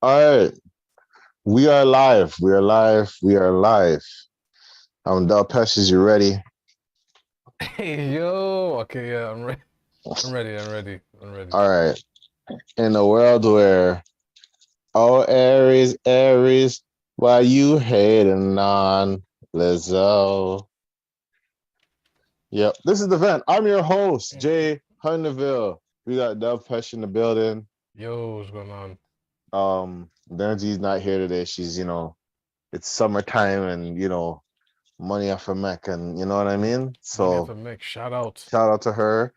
All right, we are live. We are live. We are live. Del Pesci, you ready? Hey yo, okay, yeah, I'm ready. I'm ready. I'm ready. I'm ready. All right. In a world where oh Aries, Aries, why you hating on Lizzo? Yep. This is the vent. I'm your host, Jay Hundeville. We got Del Pesci in the building. Yo, what's going on? Denzi's not here today. She's, it's summertime and money off a Mac and you know what I mean? Money So after mix. Shout out. shout out to her.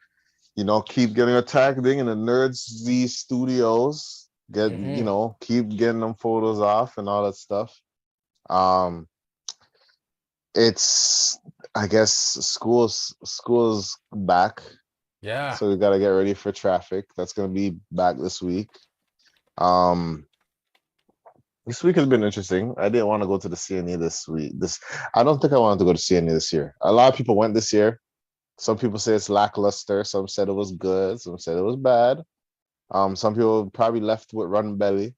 Keep getting her tagging in the Nerds Z Studios. Mm-hmm. Keep getting them photos off and all that stuff. Um, it's I guess school's back, Yeah. so we gotta get ready for traffic. That's gonna be back this week. Um, this week has been interesting. I didn't want to go to the CNE this week. I don't think I wanted to go to CNE this year. A lot of people went this year. Some people say it's lackluster. Some said it was good. Some said it was bad. Some people probably left with run belly.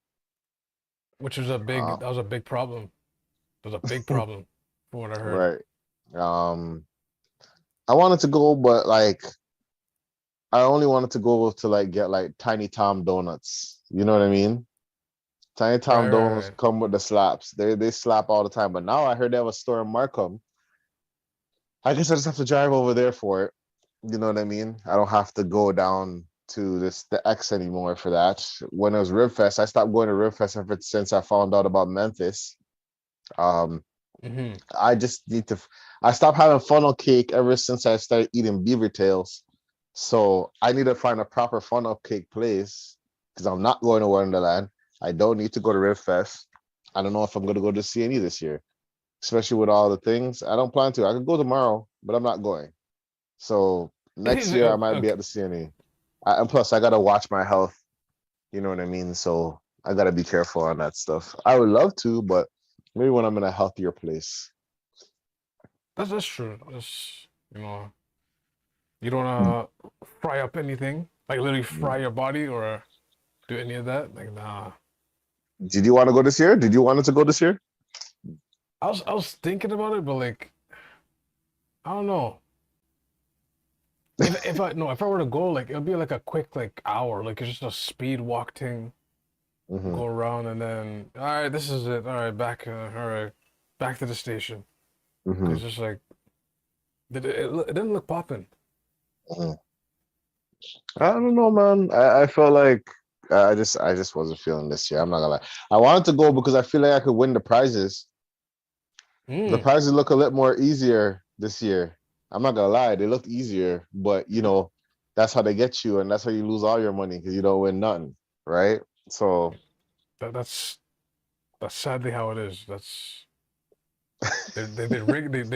Which was a Uh, big that was a big problem. That was a big problem for what I heard. right. Um, I wanted to go, but like I only wanted to go to like get like Tiny Tom donuts. You know what I mean? Tiny Tom Right, right, donuts right. come with the slaps. They slap all the time. But now I heard they have a store in Markham. I guess I just have to drive over there for it. You know what I mean? I don't have to go down to the X anymore for that. When it was Ribfest, I stopped going to Ribfest ever since I found out about Memphis. Um, Mm-hmm. I just need to. I stopped having funnel cake ever since I started eating beaver tails. So I need to find a proper funnel cake place because I'm not going to Wonderland. I don't need to go to Ribfest. I don't know if I'm going to go to CNE this year, especially with all the things. I don't plan to. I could go tomorrow, but I'm not going. So next year I might be Okay. at the CNE. And plus, I gotta watch my health. You know what I mean? So I gotta be careful on that stuff. I would love to, but maybe when I'm in a healthier place. That's true. That's you don't wanna fry up anything. Like literally fry your body or do any of that. Like nah. Did you want to go this year? Did you want it to go this year? I was thinking about it, but like I don't know. If I were to go, like it'll be like a quick like hour, like it's just a speed walk thing, Mm-hmm. go around and then all right, this is it. All right, back. All right, back to the station. Mm-hmm. Cause just like it didn't look popping. Mm-hmm. I don't know, man. I felt like I just wasn't feeling this year. I'm not gonna lie. I wanted to go because I feel like I could win the prizes. The Mm. prizes look a little more easier this year. I'm not gonna lie, they looked easier, but that's how they get you, and that's how you lose all your money because you don't win nothing, right? So That's sadly how it is. That's they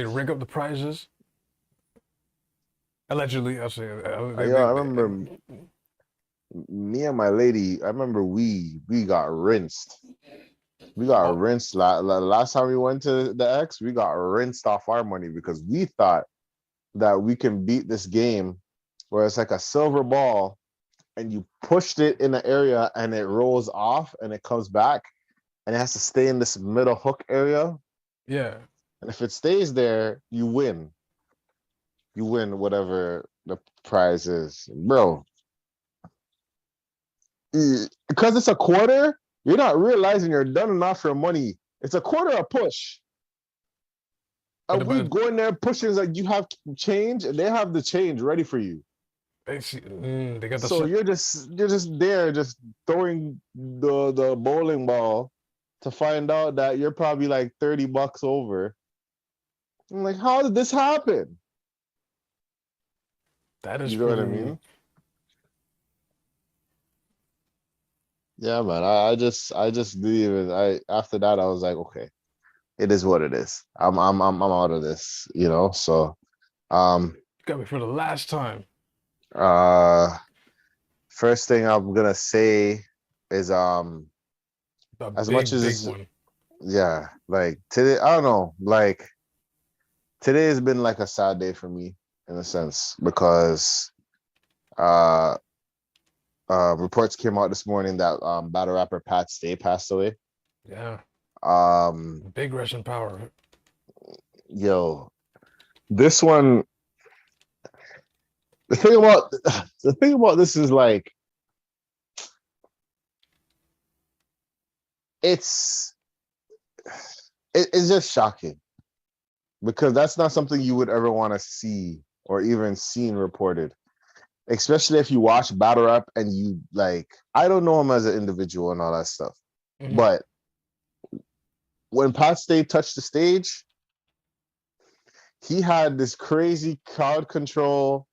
rig up the prizes allegedly. I'll say I remember me and my lady. I remember we got rinsed. We got oh rinsed. Last time we went to the X, we got rinsed off our money because we thought that we can beat this game where it's like a silver ball and you pushed it in the area and it rolls off and it comes back and it has to stay in this middle hook area. yeah. And if it stays there, you win. You win whatever the prize is. Bro, because it's a quarter, you're not realizing you're done enough for money. It's a quarter a push. And we But go in there pushing like you have change and they have the change ready for you. they got the So you're just there just throwing the bowling ball to find out that you're probably like 30 bucks over. I'm like, how did this happen? that is You know what I pretty. mean? Yeah, man. I just didn't even I after that I was like, okay, it is what it is. I'm out of this, So um You got me for the last time. uh first thing I'm gonna say is A as much big big as one. yeah, like today, I don't know, like today has been like a sad day for me in a sense because uh reports came out this morning that battle rapper Pat Stay passed away. Yeah. Um, Big Russian power. yo, this one. The thing about this is like it's it's just shocking because that's not something you would ever want to see or even seen reported, especially if you watch battle rap and you like. I don't know him as an individual and all that stuff, but when Pat Stay touched the stage, he had this crazy crowd control.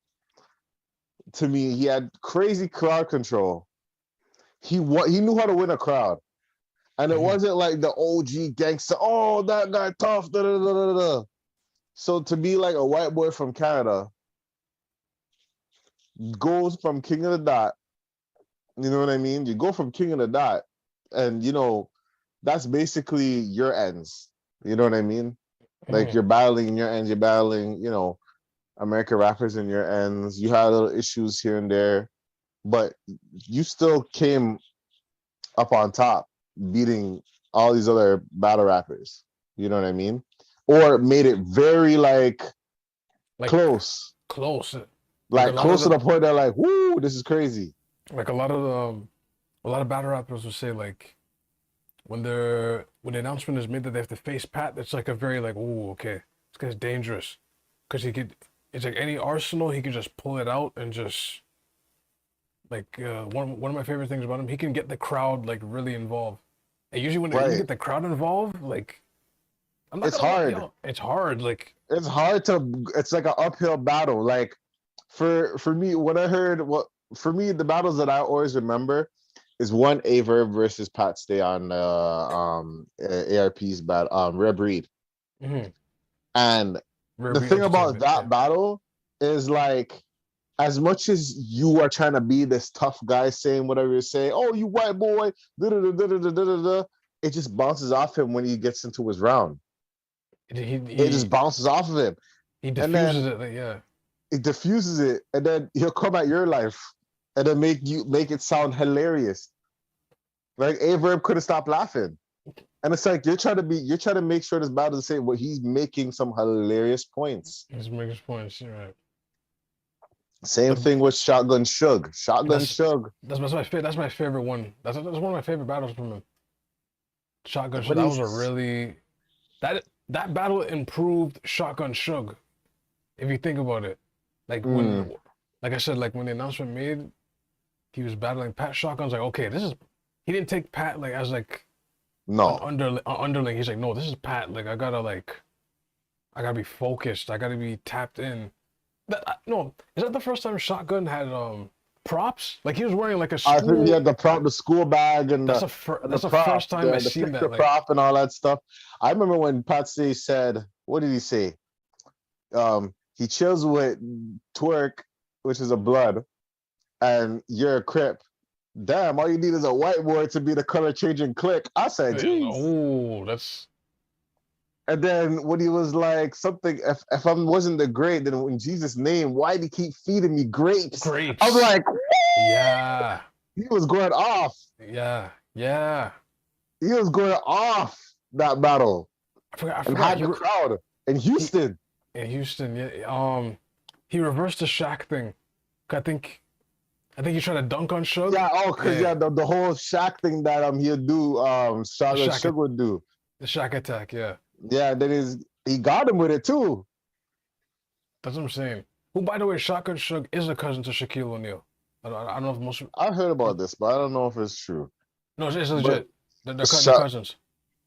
To me, he had crazy crowd control. He knew how to win a crowd. And it wasn't like the OG gangster, oh, that guy tough, da, da, da, da, da. So to be like a white boy from Canada, goes from king of the dot, you know what I mean? You go from king of the dot, and that's basically your ends. You know what I mean? Like you're battling your ends, you're battling, American rappers in your ends. You had little issues here and there, but you still came up on top, beating all these other battle rappers. You know what I mean? Or made it very like close. Close. Like close to the point that like, woo, this is crazy. Like a lot of battle rappers will say like when the announcement is made that they have to face Pat, it's like a very like, ooh, okay, this guy's dangerous. Because it's like any arsenal, he can just pull it out and just like one of my favorite things about him, he can get the crowd like really involved. And usually when you get the crowd involved, like it's hard. It's hard. Like it's hard it's like an uphill battle. Like for me, when I heard for me, the battles that I always remember is one Averb versus Pat Stay on ARP's battle, Rare Breed. And the thing about that battle is like, as much as you are trying to be this tough guy saying whatever you say, oh, you white boy, it just bounces off him when he gets into his round. It just bounces off of him. He diffuses it, yeah. He diffuses it, and then he'll come at your life and then make it sound hilarious. Like Averb couldn't stop laughing. And it's like you're trying to make sure this battle is the same, but he's making some hilarious points. He's making points, you're right. Same thing with Shotgun Shug. Shug. That's my favorite one. That's one of my favorite battles from him. Shotgun Shug. That was a really that battle improved Shotgun Shug. If you think about it, like when, like I said, like when the announcement made, he was battling Pat. Shotgun's like, okay, he didn't take Pat like as like no underling. He's like, no, this is Pat. Like I gotta be focused. I gotta be tapped in. No, is that the first time Shotgun had props? Like he was wearing like a school... I think he had the school bag and that's the first time I seen that. Like... prop and all that stuff. I remember when Pat Stay said, what did he say? He chills with Twerk, which is a blood, and you're a Crip. Damn, all you need is a white boy to be the color changing click. I said, geez. Oh, that's... And then when he was like something, if I wasn't the great, then in Jesus' name, why did he keep feeding me grapes? I'm like, what? Yeah. He was going off. Yeah. He was going off that battle. I forgot. And had the crowd in Houston. Yeah. He reversed the Shaq thing. I think he tried to dunk on Shug. Yeah. Oh, because the whole Shaq thing that he'll do. Shug would do the Shaq attack. Yeah. Yeah, then he got him with it too. That's what I'm saying. Who, by the way, Shotgun Shug is a cousin to Shaquille O'Neal. I don't know if most... I've heard about this, but I don't know if it's true. No, it's legit. They're cousins.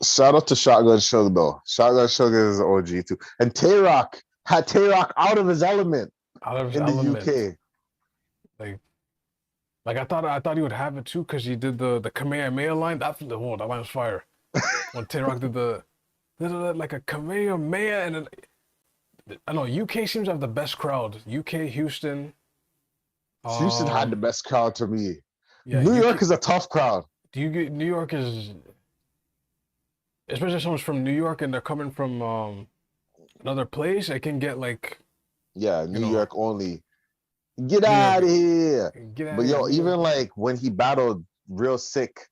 Shout out to Shotgun Shug, though. Shotgun Shug is OG, too. And Tay-Rock had Tay-Rock out of his element in the UK. Like I thought he would have it, too, because he did the Kamehameha line. That line was fire. When Tay-Rock did like a Kamehameha, and I know UK seems to have the best crowd. UK, Houston. Houston had the best crowd to me. Yeah, New York is a tough crowd. New York is, especially if someone's from New York and they're coming from another place, it can get like... Yeah, New York only. Get New York, out of here. get out But of here, yo, New York. even like when he battled Real Sick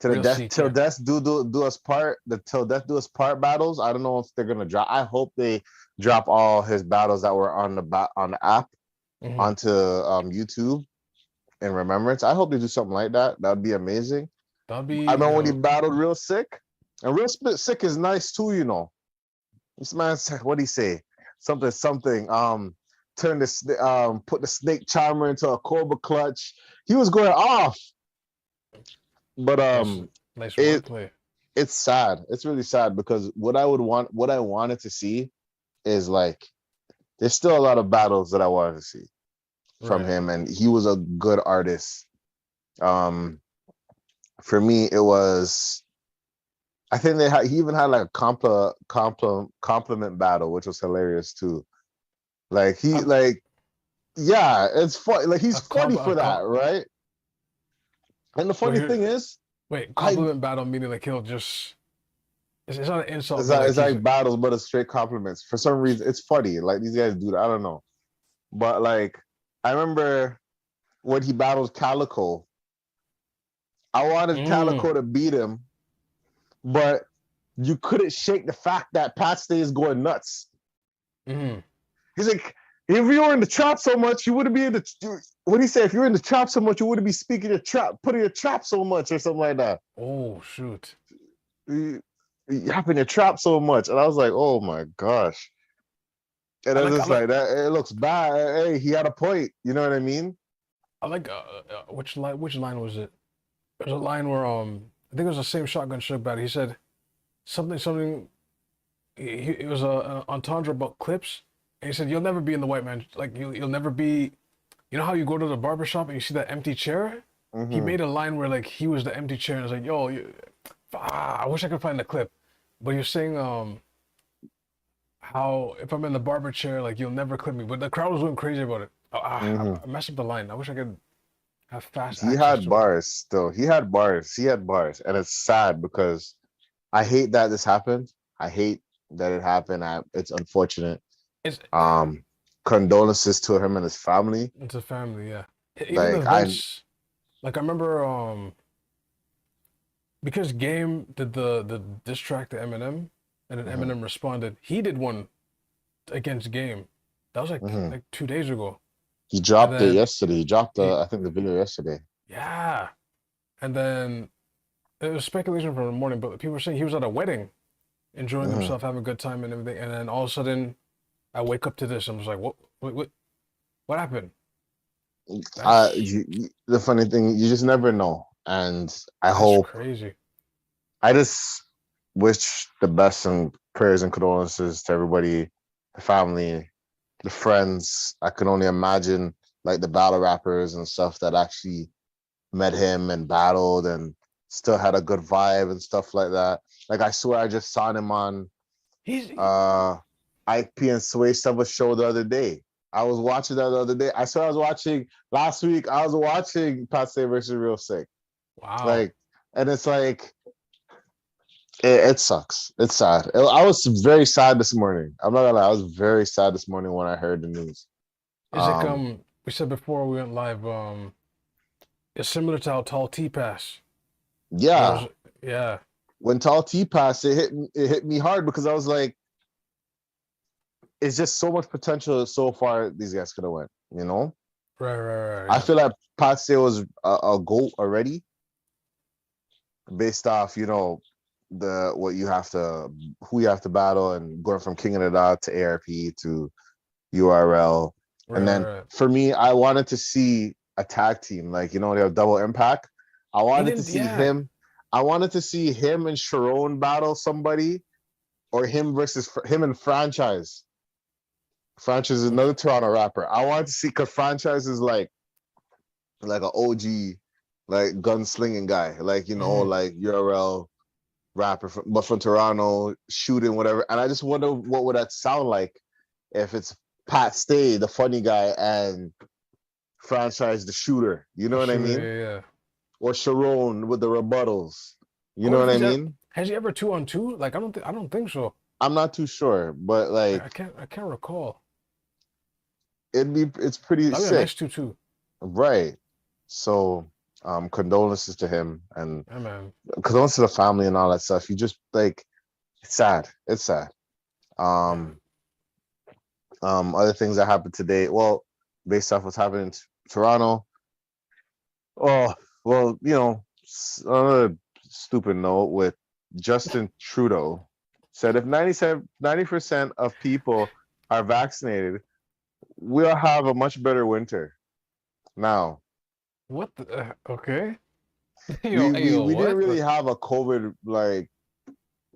to the Real death Seek, till yeah. death do us part, the till death do us part battles. I don't know if they're gonna drop. I hope they drop all his battles that were on the app Hmm. onto YouTube in remembrance. I hope they do something like that. That'd be amazing. That'll I be remember when he battled Real Sick, and Real Sick is nice too. This man said, what would he say? Something. Turn put the snake charmer into a cobra clutch. He was going off, but nice, nice it wordplay. it's sad. It's really sad because what I wanted to see is like there's still a lot of battles that I wanted to see from Right. him, and he was a good artist. Um, for me, it was. I think he even had like a compliment battle, which was hilarious too. Like he A, like yeah, it's funny. Like he's a comp, funny a for comp. that, right? And the Well, funny here, thing is, wait. I Compliment battle meaning like he'll just. It's not an insult, it's but like, like it's he's. like battles, but it's straight compliments. For some reason, it's funny. Like these guys do that. I don't know, but like I remember when he battled Calico. I wanted Mm, Calico to beat him, but you couldn't shake the fact that Pat Stay is going nuts. mm, He's like, if you were in the trap so much, you wouldn't be in the. What do you say? If you're in the trap so much, you wouldn't be speaking your trap, putting your trap so much, or something like that. oh shoot. You happen your trap so much, and I was like, oh my gosh. And I it's like. I just like. like that. It looks bad. Hey, he had a point. You know what I mean? I like. Which line? Which line was it? There's a line where I think it was the same shotgun shook battle. He said something. It was a entendre about clips, and he said you'll never be in the white man. Like you'll never be. You know how you go to the barber shop and you see that empty chair? He Mm-hmm. made a line where like he was the empty chair and it's like, yo, I wish I could find the clip. But you're saying how if I'm in the barber chair, like you'll never clip me. But the crowd was going crazy about it. Mm-hmm. I messed up the line. I wish I could have fast He access had to it. bars still. He had bars. He had bars, and it's sad because I hate that this happened. I hate that it happened. It's unfortunate. It's Um, Condolences to him and his family. it's a family, yeah. Even the Like I. events, like I remember because Game did the diss track to Eminem, and then Mhm, Eminem responded. He did one against Game. That was mhm. like 2 days ago. He And dropped it then yesterday. He dropped he, I think the video yesterday. yeah. And then it was speculation from the morning, but people were saying he was at a wedding, enjoying Mhm. himself, having a good time and everything. And then all of a sudden, I wake up to this. I'm just like, what happened? That's The funny thing, you just never know. And I that's hope, crazy. I just wish the best and prayers and condolences to everybody, the family, the friends. I can only imagine like the battle rappers and stuff that actually met him and battled and still had a good vibe and stuff like that. Like I swear I just saw him on He's uh IP and Sway Saba show the other day. I was watching that the other day. I swear I was watching last week. I was watching Pat Stay versus Real Sick. wow. Like, and it's like it sucks. It's sad. I was very sad this morning. I'm not gonna lie. I was very sad this morning when I heard the news. Is it Um, we said before we went live, it's similar to how Tall T Pass. There yeah. was yeah. When Tall T passed, it hit me hard because I was like, it's just so much potential so far these guys could have went, you know? Right, I yeah. feel like Pat Stay was a GOAT already based off, the what you have to who you have to battle and going from King of the Dot to ARP to URL. And then Right. for me, I wanted to see a tag team, like they have double impact. I He wanted to didn't see yeah. him. I wanted to see him and Sharon battle somebody, or him and Franchise. Franchise is another Toronto rapper. I wanted to see because Franchise is like an OG, like gunslinging guy, like Hmm. like URL rapper, but from Toronto, shooting whatever. And I just wonder what would that sound like if it's Pat Stay, the funny guy, and Franchise, the shooter. You know The what I shooter, mean? yeah. Or Sharon with the rebuttals. I You know wonder what if I he's ever mean? has he ever 2-on-2? Like I don't think so. I'm not too sure, but like I can't recall. it's pretty That'd be a sick, nice too. right? So, condolences to him and Yeah, man. condolences to the family and all that stuff. You just like, it's sad. It's sad. Yeah. Other things that happened today. Well, based off what's happening in Toronto. Oh, well, another stupid note with Justin Trudeau said if 90% of people are vaccinated, we'll have a much better winter. Now, What the? Okay. we we Yo, we didn't what? really have a COVID like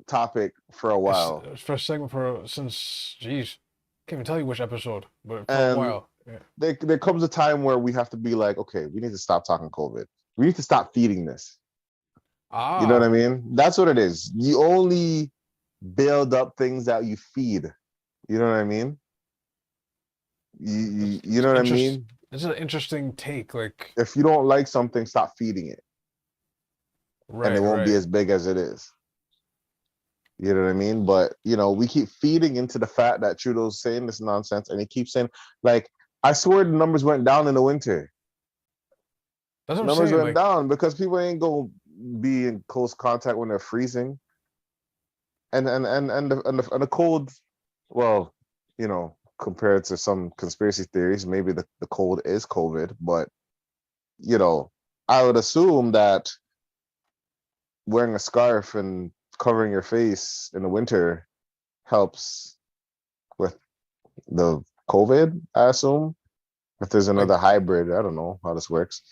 topic for a while, It's first segment for since, jeez, can't even tell you which episode, but for a and while. Yeah. there comes a time where we have to be like, okay, we need to stop talking COVID. We need to stop feeding this. You know what I Ah, mean? That's what it is. You only build up things that you feed. You know what I mean? You it's know what I interest. mean? This is an interesting take. Like, If you don't like something, stop feeding it, and it right, won't be right. as big as it is. You know what I mean? But we keep feeding into the fact that Trudeau's saying this nonsense, and he keeps saying, like, I swear the numbers went down in the winter. That's what I'm Numbers saying. went Like, down because people ain't gonna be in close contact when they're freezing, and the cold. Well, compared to some conspiracy theories, maybe the cold is COVID, but you know, I would assume that wearing a scarf and covering your face in the winter helps with the COVID, I assume. If there's another like hybrid, I don't know how this works.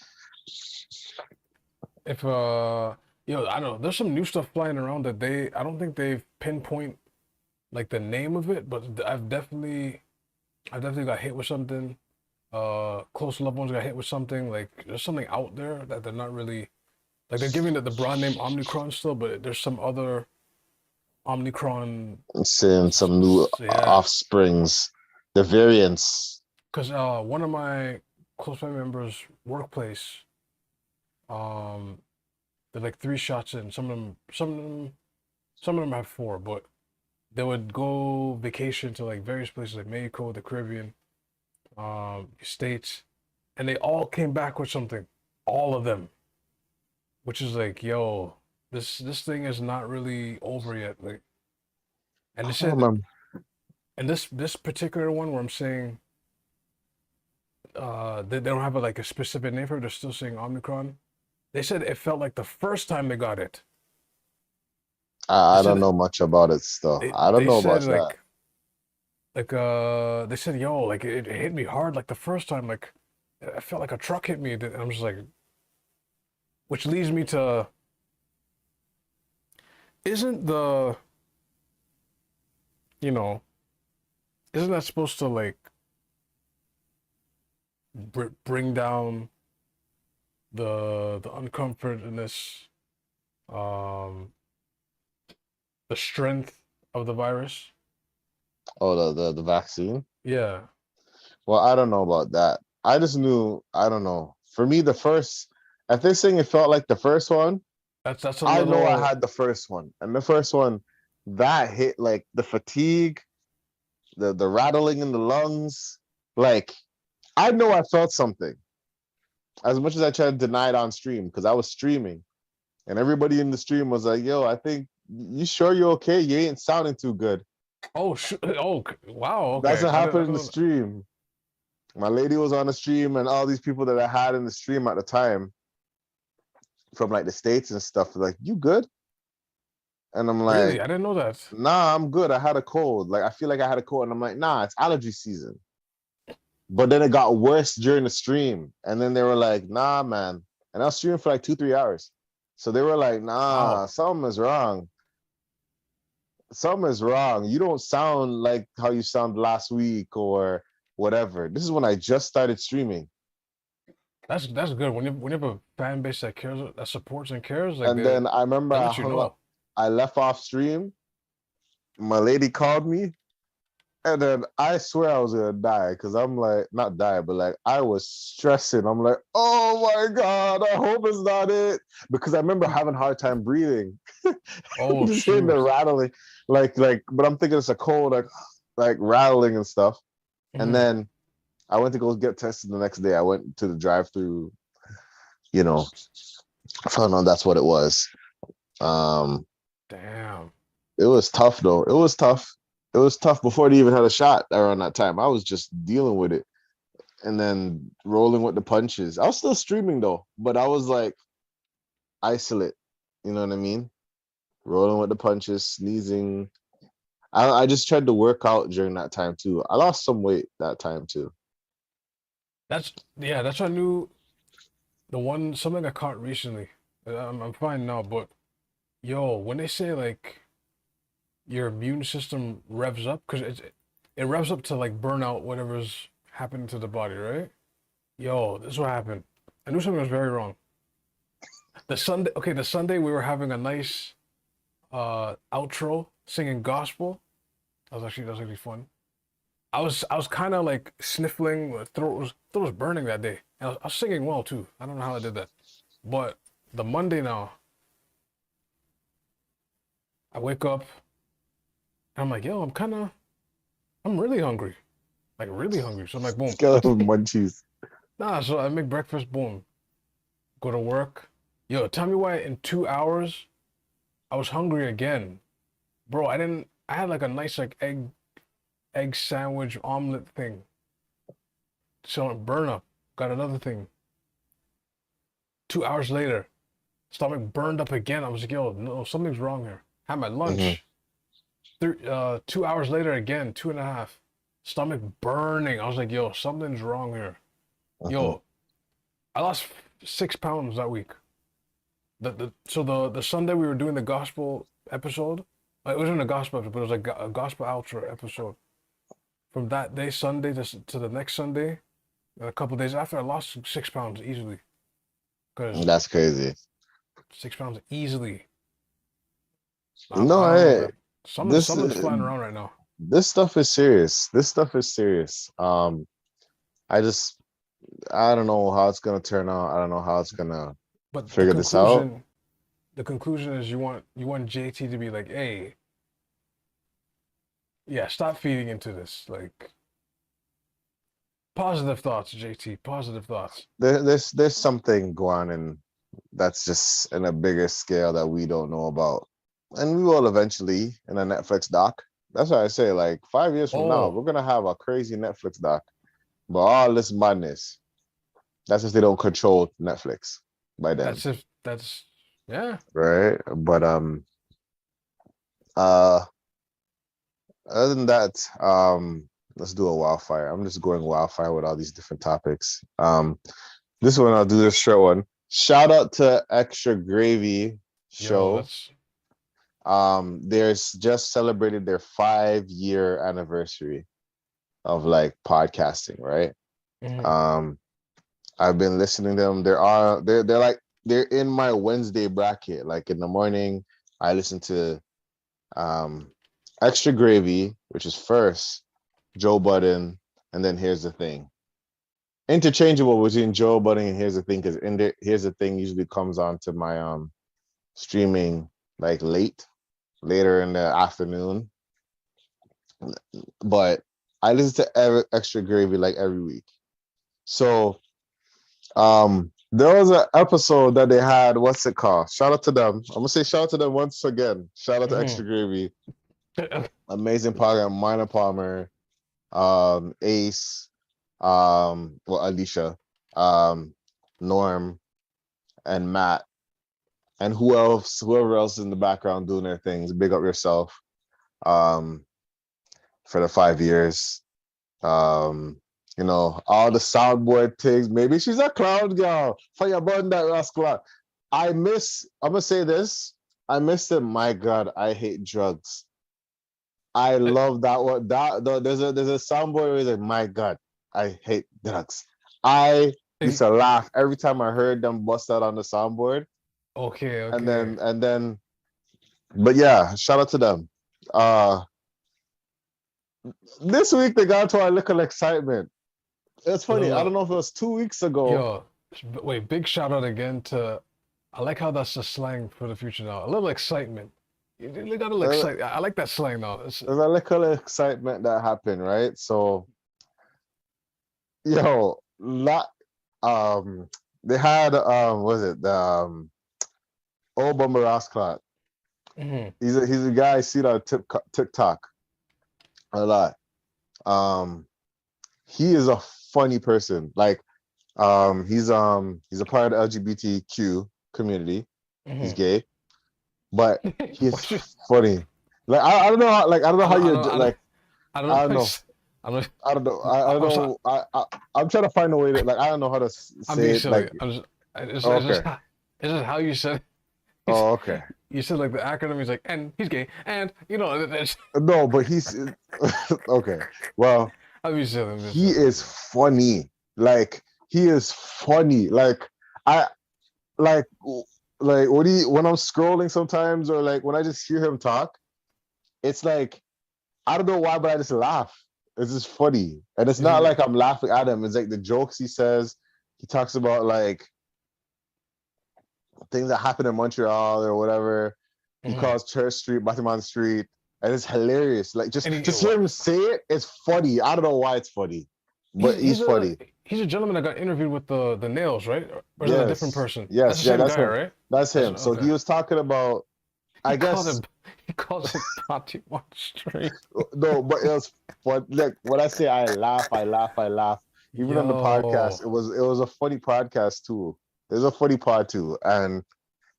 if I don't know. There's some new stuff flying around that I don't think they've pinpoint like the name of it, but I've definitely got hit with something. Close loved ones got hit with something. Like there's something out there that they're not really like they're giving it the broad name Omicron still, but there's some other Omicron. Seeing some new Yeah, offsprings, the variants. because one of my close family members' workplace, um, they're like 3 shots in. Some of them have four, but they would go vacation to like various places like Mexico, the Caribbean, states, and they all came back with something. All of them, which is like, yo, this thing is not really over yet. Like, and they I don't said, remember. and this particular one where I'm saying, they don't have like a specific name for it. They're still saying Omicron. They said it felt like the first time they got it. They I don't said know much about it still. they I don't they know said about that. they said, yo, like it hit me hard like the first time. Like I felt like a truck hit me. And I'm just like, which leads me to, isn't the you know isn't that supposed to like bring down the uncomfortedness, um, the strength of the virus? Oh, the vaccine. Yeah, Well, I don't know about that. I just knew, I don't know. For me, if they're saying it felt like the first one, that's a I know I little had the first one. And the first one, that hit like the fatigue, the rattling in the lungs. Like, I know I felt something. As much as I tried to deny it on stream, because I was streaming, and everybody in the stream was like, yo, I think, you sure you're okay? You ain't sounding too good. oh wow, That's okay. what I happened in don't the know. stream. My lady was on the stream, and all these people that I had in the stream at the time from like the States and stuff, like, you good? And I'm Really, like, I didn't know that. nah, I'm good. I had a cold. Like, I feel like I had a cold. And I'm like, nah, it's allergy season. But then it got worse during the stream. And then they were like, nah, man. And I was streaming for like 2-3 hours. So they were like, nah, Wow. something is wrong. Something is wrong. You don't sound like how you sound last week or whatever. This is when I just started streaming. That's good. When you have a fan base that cares, that supports and cares, like And then I remember they'll I let you hung up, know. I left off stream. My lady called me. And then I swear I was gonna die because I'm like, not die, but like I was stressing. I'm like, oh my God, I hope it's not it. Because I remember having a hard time breathing. Oh Just hearing the shoot. rattling, but I'm thinking it's a cold, like rattling and stuff. And Mhm. then I went to go get tested the next day. I went to the drive-through, you know, found out that's what it was. Um, Damn. it was tough though. It was tough. It was tough before they even had a shot around that time. I was just dealing with it and then rolling with the punches. I was still streaming though, but I was like isolate. You know what I mean? Rolling with the punches, sneezing. I just tried to work out during that time too. I lost some weight that time too. That's what I knew. The one something I caught recently. I'm fine now, but yo, when they say like your immune system revs up, because it revs up to like burn out whatever's happening to the body, right? Yo, this is what happened. I knew something was very wrong. The Sunday we were having a nice outro singing gospel. That was actually fun. I was kind of like sniffling. My throat was burning that day. And I was singing well too. I don't know how I did that, but the Monday now, I wake up and I'm like, yo, I'm really hungry, like really hungry. So I'm like, boom, Skeleton munchies. nah. So I make breakfast, boom, go to work. Yo, tell me why in 2 hours I was hungry again, bro. I didn't. I had like a nice like egg sandwich omelet thing. So burn up. Got another thing. 2 hours later, stomach burned up again. I was like, yo, no, something's wrong here. Had my Hmm. lunch. 2 hours later again, two and a half. Stomach burning. I was like, yo, something's wrong here. Hmm. Yo, I lost 6 pounds that week. So the Sunday we were doing the gospel episode. It wasn't a gospel episode, but it was like a gospel outro episode. From that day, Sunday to the next Sunday, and a couple days after, I lost 6 pounds easily. Because That's crazy. 6 pounds easily. No, I don't know, hey, man. this Something's flying around right now. this stuff is serious. This stuff is serious. I just I don't know how it's gonna turn out. I don't know how it's gonna But figure this out. the conclusion is you want JT to be like, hey, yeah, stop feeding into this. Like positive thoughts, JT. Positive thoughts. There's something going on, and that's just in a bigger scale that we don't know about, and we will eventually in a Netflix doc. That's why I say, like 5 years from now, Oh, we're gonna have a crazy Netflix doc, but all this madness. That's if they don't control Netflix by then, that's yeah. right? But uh, other than that, let's do a wildfire. I'm just going wildfire with all these different topics. This one I'll do this short one. Shout out to Extra Gravy Yo, show. that's There's just celebrated their 5 year anniversary of like podcasting, right? mhm. Um, I've been listening to them. They're in my Wednesday bracket. Like in the morning, I listen to um Extra Gravy, which is first, Joe Budden, and then Here's the Thing. Interchangeable between Joe Budden and Here's the Thing, because in there, Here's the Thing usually comes on to my streaming like later in the afternoon. But I listen to Extra Gravy like every week. So there was an episode that they had, what's it called? Shout out to them. I'm gonna say shout out to them once again. Shout out to Mhm. Extra Gravy. Amazing podcast. Minor Palmer, Ace, Alicia, um, Norm, and Matt, and whoever else is in the background doing their things. Big up yourself. Um, for the 5 years. All the soundboard things. Maybe she's a clown girl. Fire burn that rascal. I'm gonna say this. I miss it. My God, I hate drugs. I love that one. There's a soundboard where he's like, my God, I hate drugs. I used to laugh every time I heard them bust out on the soundboard. Okay, And okay. then but yeah, shout out to them. Uh this week they got to our little excitement. It's Look, funny. I don't look, know if it was 2 weeks ago. yo, wait, big shout out again to. I like how that's the slang for the future now. A little excitement. You got a little Uh, excitement. I like that slang now. there's a little excitement that happened, right? So yo, lot they had was it the old Bumba Rasclot. Hmm. He's a guy I see on TikTok a lot. Um he is a funny person. Like he's a part of the LGBTQ community. He's Hmm. gay, but he's What you? funny. Like I don't know how, like I don't know I how don't. I you're don't. I don't. like I don't know. I don't know. I don't. I don't know. I don't I'm sorry. know. I'm trying to find a way to like I don't know how to I'm being say it. silly. Like I'm just. It's just. okay. It's just how you said. Oh, okay. You said like the acronym. He's like, and he's gay, and you know. It's, No, but he's okay. Well, I'm being silly. I'm being he silly. is funny. Like he is funny. Like I like like when I'm scrolling sometimes or like when I just hear him talk, it's like I don't know why, but I just laugh. It's just funny. And it's He's not like, like I'm laughing at him. It's like the jokes he says. He talks about like things that happen in Montreal or whatever. He mhm. calls Church Street Batiman Street. And it's hilarious. Like And just hear him say it, it's funny. I don't know why it's funny, he's but he's he's a funny. he's a gentleman that got interviewed with the nails, right? Or is that a different Yes. person? That's Yes. the Yeah, same that's guy, him. right? That's That's him. So okay. he was talking about, He I called guess, him. He calls him Tati One Straight. no, but it was fun. Like when I say I laugh, I laugh, I laugh. Even on the podcast, Yo. it was a funny podcast too. It was a funny pod too. And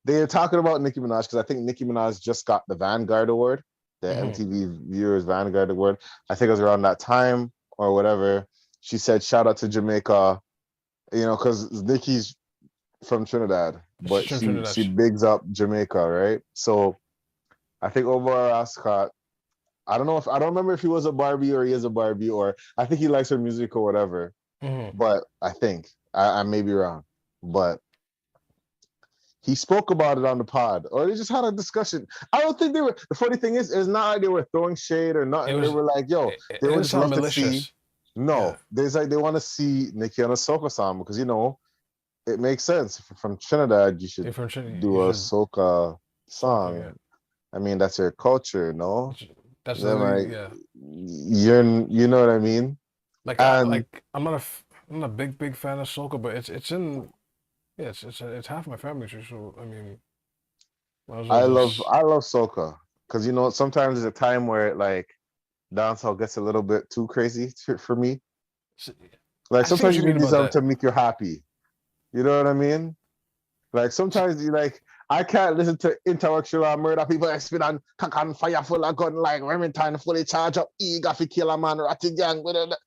they're talking about Nicki Minaj because I think Nicki Minaj just got the Vanguard Award, the Hmm. MTV Viewers Vanguard Award. I think it was around that time or whatever. She said, "Shout out to Jamaica," because Nicki's from Trinidad, She's but from she Trinidad. bigs up Jamaica, right? So I think Omar Ascot. I don't remember if he was a Barbie or he is a Barbie or I think he likes her music or whatever. Hmm. But I think I may be wrong, but he spoke about it on the pod, or they just had a discussion. I don't think they were. The funny thing is, it's not like they were throwing shade or It nothing. They was. were like, "Yo," It they would didn't just sound love to see. malicious. Yeah. No, there's like they want to see Nicki on a soca song because it makes sense. If you're from Trinidad, you should If from Trinidad, you do a should soca soca. Yeah. song. I mean, that's your culture, no? That's Then like literally yeah. you know what I mean? And I'm not a big fan of soca, but it's in yeah it's half my family tree. So I mean, might as well just I love soca because sometimes there's a time where like dancehall gets a little bit too crazy for me. s- Like I see what sometimes you you mean need about something that. to make you happy. You know what I mean? Like S- sometimes you like I can't listen to intellectual murder people spit on cock on fire full of gun like Remington fully charge up eager to kill a man ratty gang with a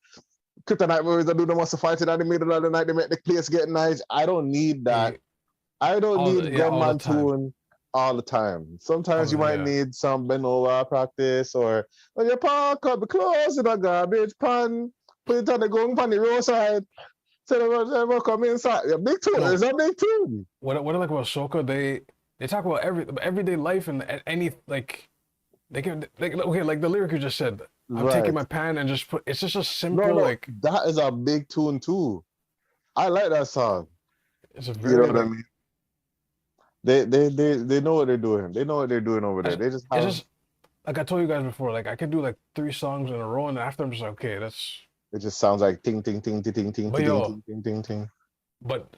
kryptonite movies that do the most fighting in the middle of the night. They make the place get nice. I don't need that. eh, I don't need all the gunman time. tune all the time. Sometimes you might Yeah. need some bend over practice or when you park up the clothes in a garbage pan, put it on the gun pan the roadside. Say never come inside. A big tune. It's No, a big tune. what I like about soca, they talk about everyday life and any like they can like okay like the lyric you just said. I'm taking Right. my pen and just put. It's just a No, simple no, like. that is a big tune too. I like that song. It's a You know very what I like. mean? They know what they're doing. They know what they're doing over there. They just It's have just like I told you guys before. Like I could do like three songs in a row, and after I'm just like, okay, that's. it just sounds like ting ting ting ting ting ting But ting yo, ting ting ting ting. but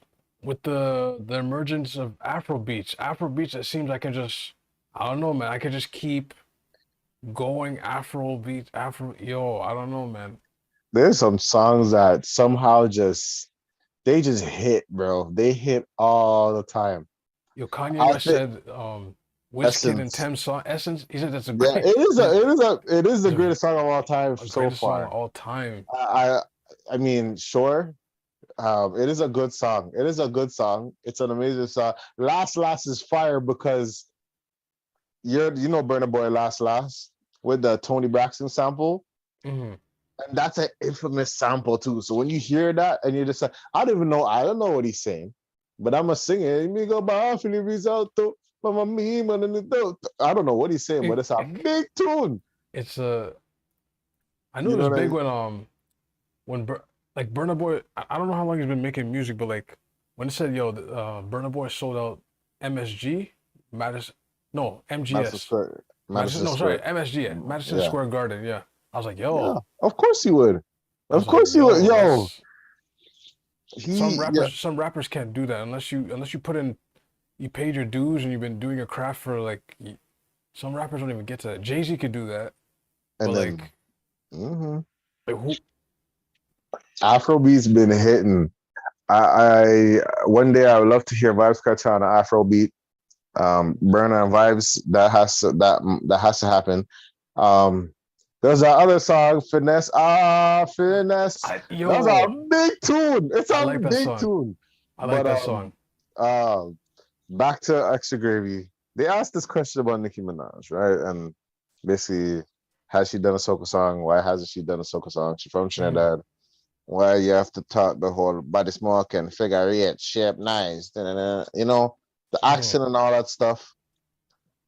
with the emergence of Afro beats, it seems I can just. I don't know, man. I can just keep going Afro beats, Afro. Yo, I don't know, man. There's some songs that somehow they just hit, bro. They hit all the time. Yo, Kanye I West think said, Wizkid and Essence. Thames song Essence. He said that's a Yeah, great. He said it is the it's greatest song of all time a so greatest song of far. all time. I I mean, sure. It is a good song. It is a good song. It's an amazing song. Last is fire because Burna Boy Last with the Tony Braxton sample. Hmm. And that's an infamous sample too. So when you hear that and you're just like, I don't know what he's saying, but I'm gonna sing it. Me go back the risotto, mama me, I don't know what he's saying, but it's a big tune. It's a. I knew You it know was what I big mean? when like Burna Boy. I don't know how long he's been making music, but like when it said yo, Burna Boy sold out MSG, Madison, no Madison MGS, Square, Madison. Madison No, sorry, Square. MSG, yeah, Madison Yeah, Square Garden. Yeah, I was like yeah. yo, Of course you would. I was Of like course you would. yo, Yo, that's. He, yeah, Some rappers can't do that unless you put in, you paid your dues and you've been doing your craft for like. Some rappers don't even get to that. Jay-Z could do that, but and then mhm. like who? Afrobeat's been hitting. I one day I would love to hear Vibes Cartel on Afrobeat. Burner and Vibes that has to happen. Um, there's that other song, Finesse. Finesse. That's a Yo, big tune. It's I a like that big song. tune. I like But that song. uh, back to Extra Gravy. They asked this question about Nicki Minaj, right? And basically, has she done a soca song? Why hasn't she done a soca song? She's from Mhm. Trinidad. Why you have to talk the whole body smoke and figure eight, shape nice, you know, the Mhm. accent and all that stuff.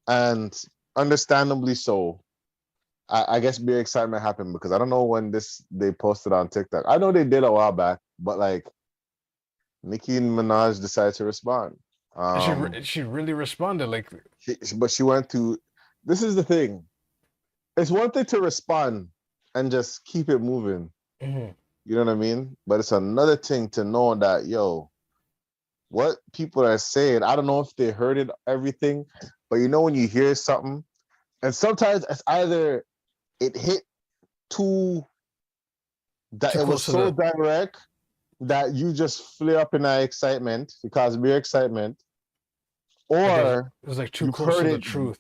And understandably so. I guess big excitement happened because I don't know when this they posted on TikTok. I know they did a while back, but like Nicki Minaj decided to respond. And Um, she really responded like, but she went to. This is the thing. It's one thing to respond and just keep it moving. mhm. You know what I mean? But it's another thing to know that yo, what people are saying. I don't know if they heard it everything, but you know when you hear something, and sometimes it's either it hit too that Too it was close to so the. direct that you just flare up in that excitement because mere excitement, Like or it was like too you've close heard to the it truth.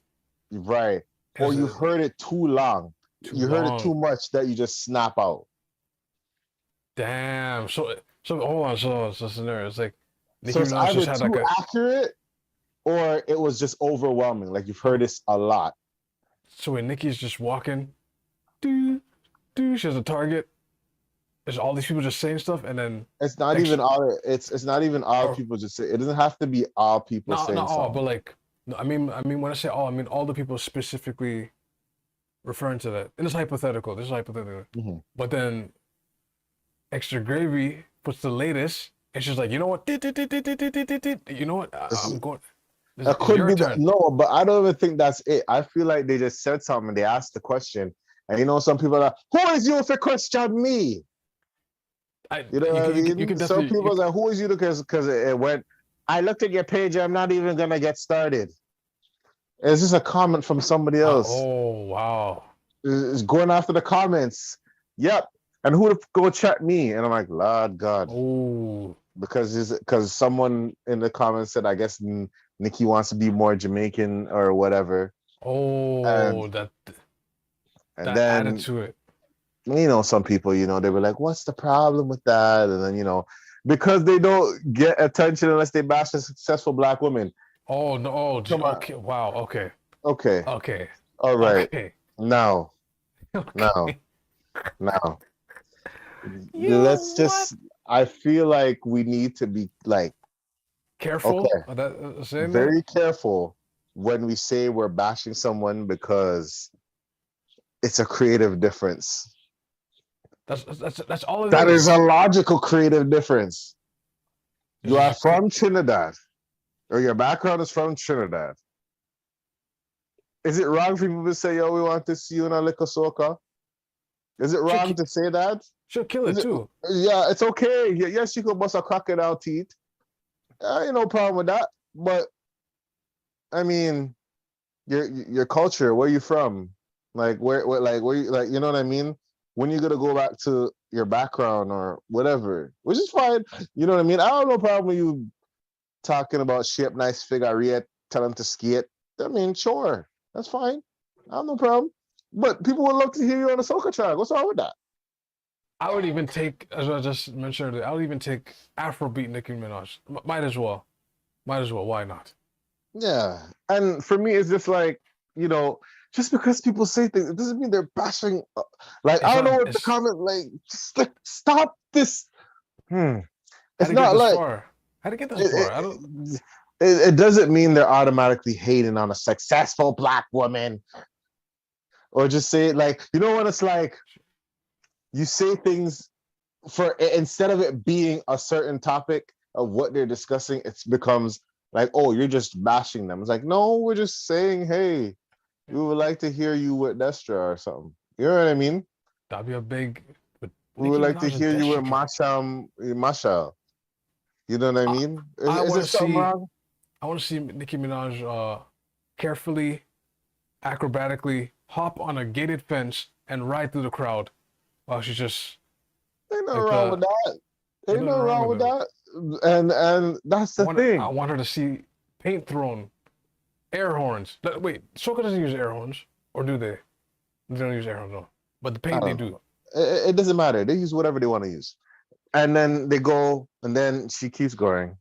right, It or was you've heard it too long. too You heard it too long. much that you just snap out. Damn. So hold on. So scenario. It's like So Nicki it's Minaj just either had like too a. accurate or it was just overwhelming. Like you've heard this a lot. So when Nicki's just walking, do do, she has a target. There's all these people just saying stuff, and then It's not ex even all. It's not even all or people just say. It doesn't have to be all people not saying all, but something. like no, I mean when I say all, I mean all the people specifically referring to that. And it's hypothetical. This is hypothetical. Mhm. But then Extra Gravy puts the latest, and she's like, you know what? You know what? I'm going. This It is could your be that turn. no, but I don't even think that's it. I feel like they just said something. They asked the question, and you know, some people are like, "Who is you to question me?" You know what I You mean? can Some definitely people are like, "Who is you to?" Because it went. I looked at your page. I'm not even gonna get started. It's just a comment from somebody else. oh wow. It's going after the comments. Yep. And who to go check me? And I'm like, Lord God, Oh because someone in the comments said, I guess Nikki wants to be more Jamaican or whatever. And oh and that added then to it. some people, they were like, what's the problem with that? And then, because they don't get attention unless they bash a successful black woman. Oh no. Oh Come on. okay. Wow. Okay. Okay. Okay. All right. Okay. Now, now, Okay. now. Yo, Let's what? just I feel like we need to be like, Careful okay, of that saying that. very careful when we say we're bashing someone because it's a creative difference. That's all it That is a is. logical creative difference. It's You are just from Trinidad, or your background is from Trinidad. Is it wrong for people to say, yo, we want to see you in a liquor soca? Is it she'll wrong ki- to say that? she'll kill it Is it? too. Yeah, it's okay. Yes, you could bust a crocodile teeth. Ain't no problem with that. But I mean, your culture, where you from? Like where you like, you know what I mean? When you gonna go back to your background or whatever, which is fine. You know what I mean? I don't have no problem with you talking about shape nice figure eight, tell them to skate. I mean, sure, that's fine. I have no problem. But people would love to hear you on a soca track. What's wrong with that? I would even take, as I just mentioned earlier, I would even take Afrobeat Nicki Minaj. Might as well. Might as well. Why not? Yeah. And for me, it's just like, you know, just because people say things, it doesn't mean they're bashing. Like, I It's don't know not. what the It's comment, like, just like, stop this. Hmm. how It's to get not this like, far. How to get this it, far? I don't. it doesn't mean they're automatically hating on a successful black woman or just say it like, when it's like you say things instead of it being a certain topic of what they're discussing, it becomes like, oh, you're just bashing them. It's like, no, we're just saying, hey, we would like to hear you with Destra or something. You know what I mean? That'd be a big. But We would Nicki like to Minaj's hear you with Destra track. Masham, Masha. You know what I I, mean? I Is want there to something see. wrong? I want to see Nicki Minaj carefully, acrobatically hop on a gated fence and ride through the crowd while she's just Ain't nothing like wrong with the. that. Ain't Ain't nothing nothing wrong wrong with with it. that. And that's the I thing. want her to see paint thrown, air horns. Wait, Soka doesn't use air horns, or do they? They don't use air horns, no. But the I paint they don't do. know. It doesn't matter. They use whatever they want to use. And then they go, and then she keeps going,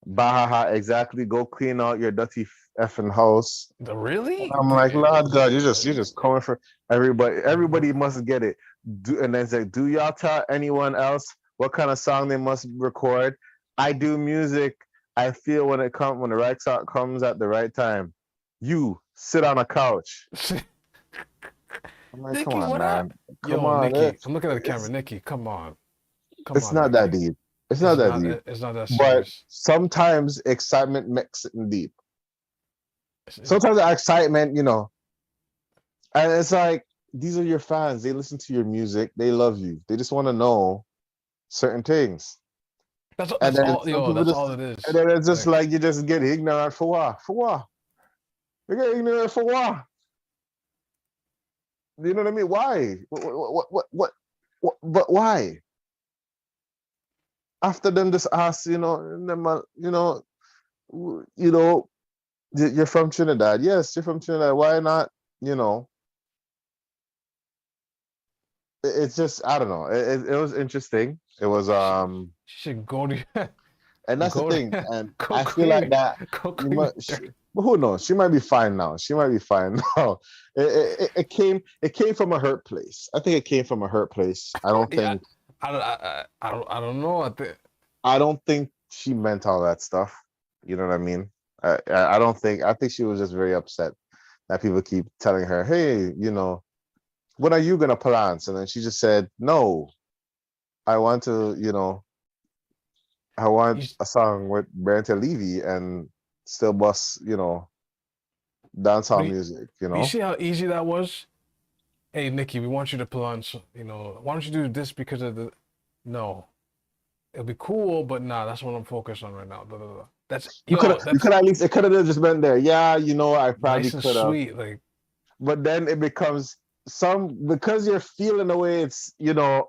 Bahaha, exactly. Go clean out your dirty effing house. And Really? I'm like, Lord God, you're just coming for everybody. Everybody must get it. And then it's like, do y'all tell anyone else what kind of song they must record? I do music. I feel when the right song comes at the right time. You sit on a couch. I'm like, come Nikki, on, what up? man. Come Yo, on. Nikki, I'm looking at the camera. It's Nikki, come on. Come it's on, not that Nikki. deep. It's not that deep. It's not that But serious. sometimes excitement makes it deep. It's Sometimes the excitement, and it's like these are your fans. They listen to your music. They love you. They just want to know certain things. And that's then all, some yo, people that's just, all it and is. then it's just Like, like you just get ignorant for what? For what? You get ignorant for what? You know what I mean? Why? But why? After them just ask, them, you're from Trinidad. Yes, you're from Trinidad. Why not? You know, it's just I don't know. It was interesting. It was she should go to and that's the go thing. to And go I feel like clean that go you clean might. the dirt. But who knows? She might be fine now. She might be fine now. It came from a hurt place. I think it came from a hurt place. I don't Yeah, think I don't know. I don't think she meant all that stuff. You know what I mean? I don't think. I think she was just very upset that people keep telling her, "Hey, when are you gonna plant?" And then she just said, "No, I want to. I want You, a song with Brent Levy and still bust, dancehall but music. you see how easy that was? Hey, Nikki, we want you to plunge. Why don't you do this because of the? No, it'll be cool, but nah, that's what I'm focused on right now. Blah, blah, blah. You That's could at least it could have just been there. Yeah, I probably nice and could have, sweet. Like, but then it becomes because you're feeling the way it's,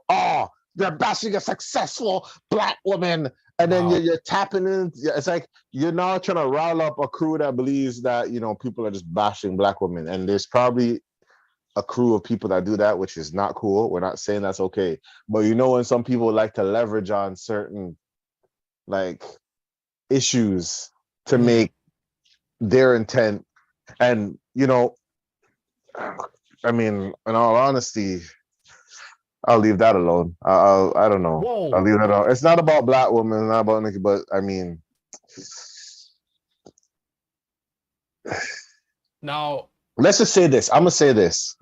oh, you're bashing a successful black woman, and then you're, wow, you're tapping in. It's like you're now trying to rile up a crew that believes that people are just bashing black women, and there's probably a crew of people that do that, which is not cool. We're not saying that's okay, but when some people like to leverage on certain like issues to mm-hmm. make their intent, and I mean, in all honesty, I'll leave that alone. I don't know. I'll Whoa. leave that alone. It's not about black women, it's not about Nikki, but I mean, Now, let's just say this. I'm gonna say this.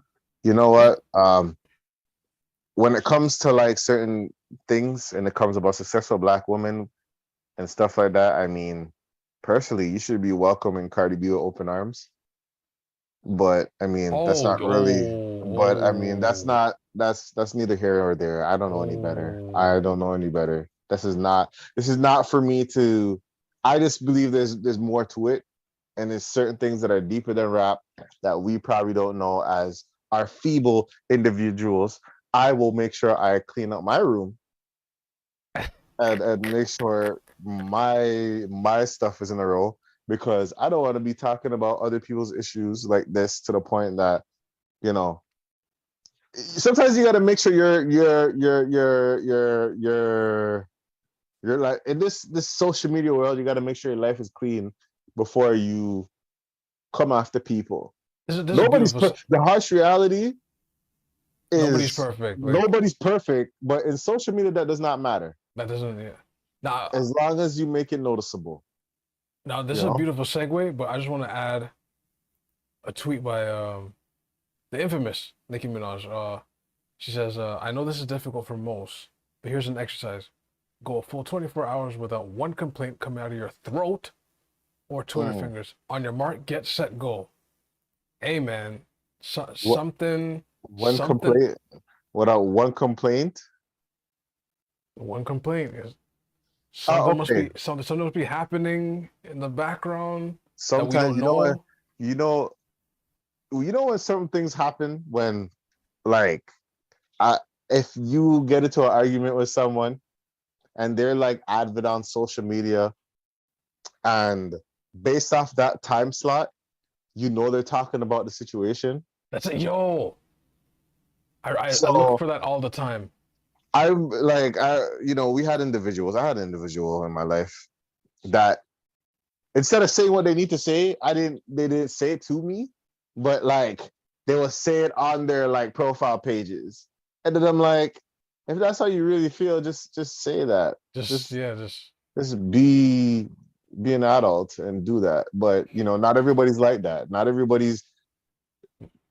You know what? When it comes to like certain things and it comes about successful black women and stuff like that, I mean, personally, you should be welcoming Cardi B with open arms. But I mean, that's oh, not really. But I mean, that's oh, not. That's neither here or there. I don't know any better. I don't oh. know any better. This is not. This is not for me to. I just believe there's more to it, and there's certain things that are deeper than rap that we probably don't know as our feeble individuals. I will make sure I clean up my room and make sure my stuff is in a row because I don't want to be talking about other people's issues like this to the point that you know sometimes you got to make sure you're like in this social media world, you got to make sure your life is clean before you come after people. This is beautiful. The harsh reality Nobody's is perfect. Like, nobody's perfect, but in social media that does not matter that doesn't, yeah. Now, as long as you make it noticeable. now this You is a know. beautiful segue, but I just want to add a tweet by the infamous Nicki Minaj. She says, "I know this is difficult for most, but here's an exercise: go a full 24 hours without one complaint coming out of your throat or Twitter Mm. fingers. On your mark, get set, go." Hey, man, What one something. complaint without one complaint? One complaint is Okay. Something must be happening in the background that we Sometimes don't you know what, know. you know, when certain things happen when like I if you get into an argument with someone and they're like avid on social media and based off that time slot, you know they're talking about the situation. That's it, yo. I look So for that all the time. I'm like we had individuals. I had an individual in my life that instead of saying what they need to say, they didn't say it to me, but like they will say it on their like profile pages. And then I'm like, if that's how you really feel, just say that. Just Just yeah, just just be an adult and do that. But not everybody's like that. Not everybody's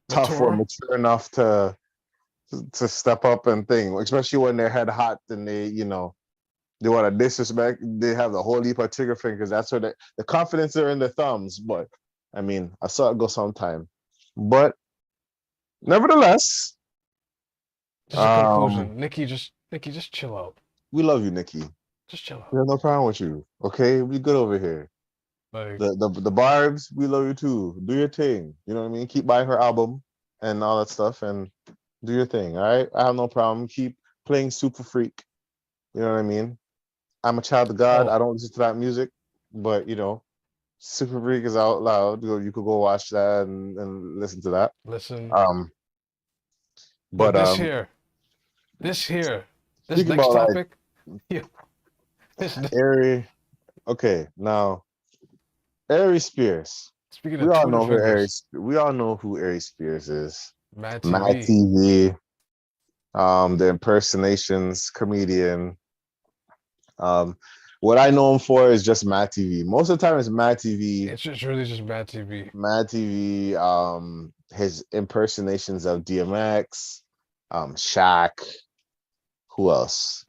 tough or mature. mature enough to step up and thing, especially when they're head hot and they want to disrespect. They have the whole heap of trigger fingers. That's where the confidence are in their thumbs. But I mean, I saw it go sometime. But nevertheless, Just a um, conclusion. Nikki, just chill out. we love you, Nikki. Just chill We out. have no problem with you. Okay, we good over here. Like The Barbs, we love you too. Do your thing. You know what I mean? Keep buying her album and all that stuff and do your thing. All right. I have no problem. Keep playing Super Freak. You know what I mean? I'm a child of God. oh, I don't listen to that music, but Super Freak is out loud. You could go watch that and listen to that. listen. Um, But but this here, this speaking next about like topic, yeah, this Aries, okay, now Aries Spears. speaking We of all Twitter know who fingers, Aries. We all know who Aries Spears is. Mad Mad TV. TV, the impersonations comedian. Um, what I know him for is just Mad TV. Most of the time, it's Mad TV. It's just really just Mad TV. Mad TV. His impersonations of DMX, Shaq. Who else?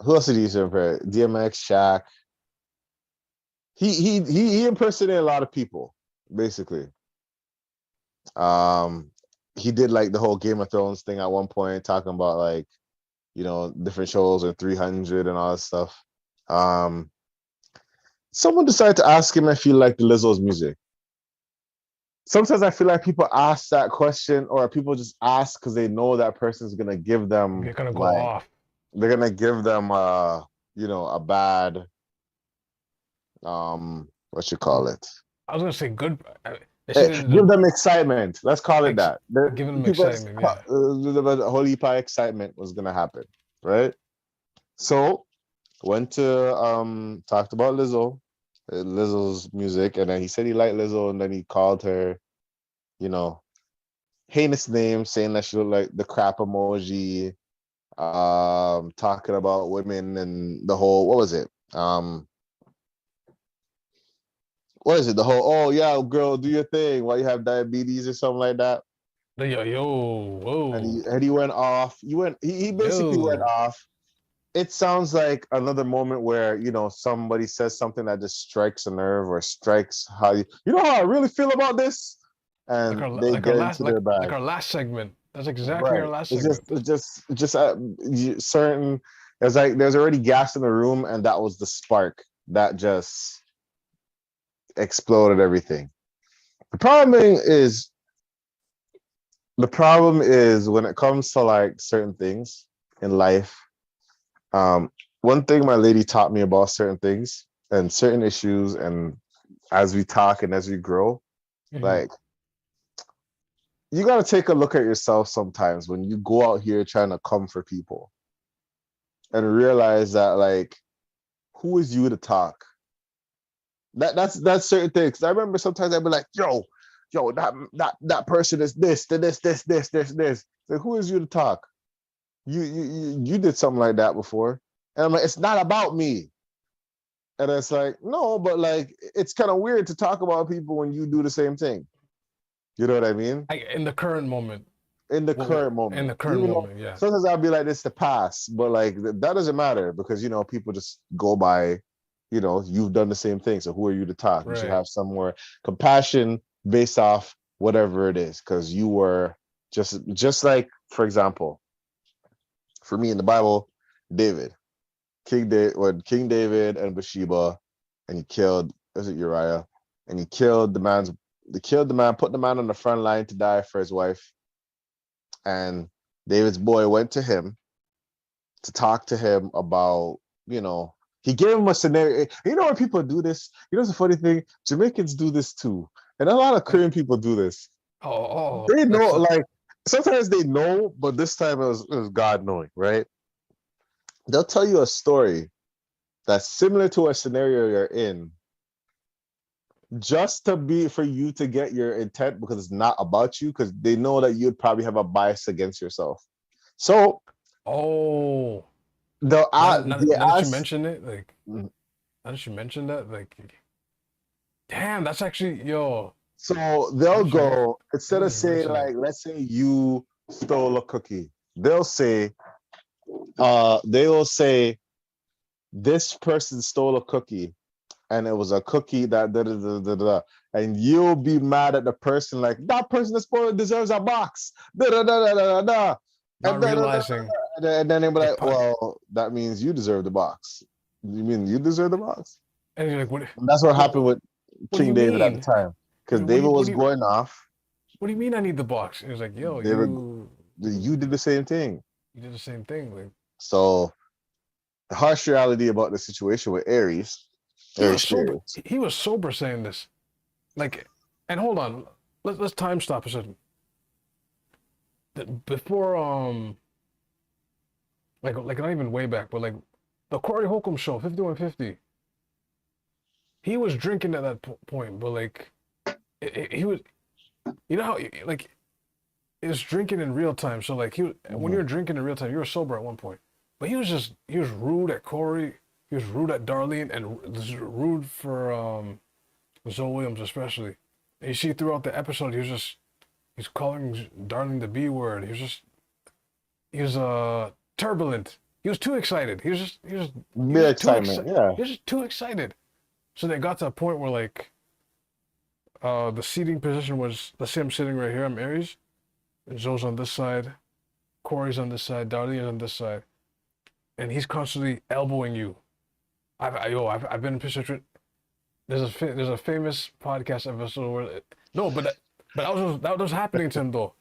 Who else did he impersonate? DMX, Shaq. He impersonated a lot of people, basically. Um, he did like the whole Game of Thrones thing at one point, talking about like different shows or 300 and all that stuff. Um, Someone decided to ask him if he liked Lizzo's music. Sometimes I feel like people ask that question, or people just ask because they know that person's gonna give them They're gonna go like off. they're gonna give them a bad what you call it. I was gonna say good. They should Give have them excitement. Let's call it that. given them People excitement. Yeah. a whole heap of excitement was gonna happen, right? So went to talked about Lizzo's music, and then he said he liked Lizzo, and then he called her, you know, heinous names, saying that she looked like the crap emoji, talking about women and the whole what was it? What is it? The whole oh yeah, girl, do your thing. Why you have diabetes or something like that? Yo, And whoa, he went off. He basically went yo. off. It sounds like another moment where somebody says something that just strikes a nerve or strikes how you know how I really feel about this, and they get into their Like bag. our last segment. That's exactly our Right. last It's segment. just certain. It's like there's already gas in the room, and that was the spark that just exploded everything. The problem is the problem is when it comes to like certain things in life. Um, One thing my lady taught me about certain things and certain issues, and as we talk and as we grow, Mhm. like you got to take a look at yourself sometimes when you go out here trying to come for people and realize that like who is you to talk? That's certain things. I remember sometimes I'd be like, yo, that person is this. Like, who is you to talk? You did something like that before. And I'm like, it's not about me. And it's like, no, but like it's kind of weird to talk about people when you do the same thing. You know what I mean? In the current moment. In the current In moment. the current Even though moment, yeah. sometimes I'll be like, this the past, but like that doesn't matter because people just go by, you've done the same thing. So who are you to talk? You should Right. have some more compassion based off whatever it is. Because you were just like, for example, for me in the Bible, David. King David and Bathsheba, and he killed, is it Uriah? And he killed the man, put the man on the front line to die for his wife. And David's boy went to him to talk to him about, he gave him a scenario. You know when people do this? It's a funny thing. Jamaicans do this too. And a lot of Korean people do this. They know, like, sometimes they know, but this time it was God knowing, right? They'll tell you a story that's similar to a scenario you're in, just for you to get your intent, because it's not about you, because they know that you'd probably have a bias against yourself. So, now they that you mention it, like, Mhm. now that you mention that, like, damn, that's actually, yo. So they'll go, instead of saying, like, let's say you stole a cookie, they'll say, this person stole a cookie, and it was a cookie that and you'll be mad at the person, like, that person that spoiled deserves a box. Not realizing. And then they'll be like, well, that means you deserve the box. You mean you deserve the box? And you're like, what? And that's what happened with King David at the time. Because David was going off. What do you mean I need the box? He was like, yo, you did the same thing. You did the same thing. Like, so the harsh reality about the situation with Aries. He was sober saying this. Like, and hold on, let's time stop a second. Before like not even way back, but like the Corey Holcomb show, 5150. He was drinking at that point, but like he was, how like it's drinking in real time. So like when you're drinking in real time, you were sober at one point. But he was rude at Corey. He was rude at Darlene, and rude for Zoe Williams especially. And you see throughout the episode, he's calling Darlene the B word. He was turbulent. He was too excited. He was just too excited. So they got to a point where like the seating position was, let's say I'm sitting right here, I'm Aries, and Zoe's on this side, Corey's on this side, Darlene's on this side, and he's constantly elbowing you. I've been in picture. There's a famous podcast episode where that was happening to him though,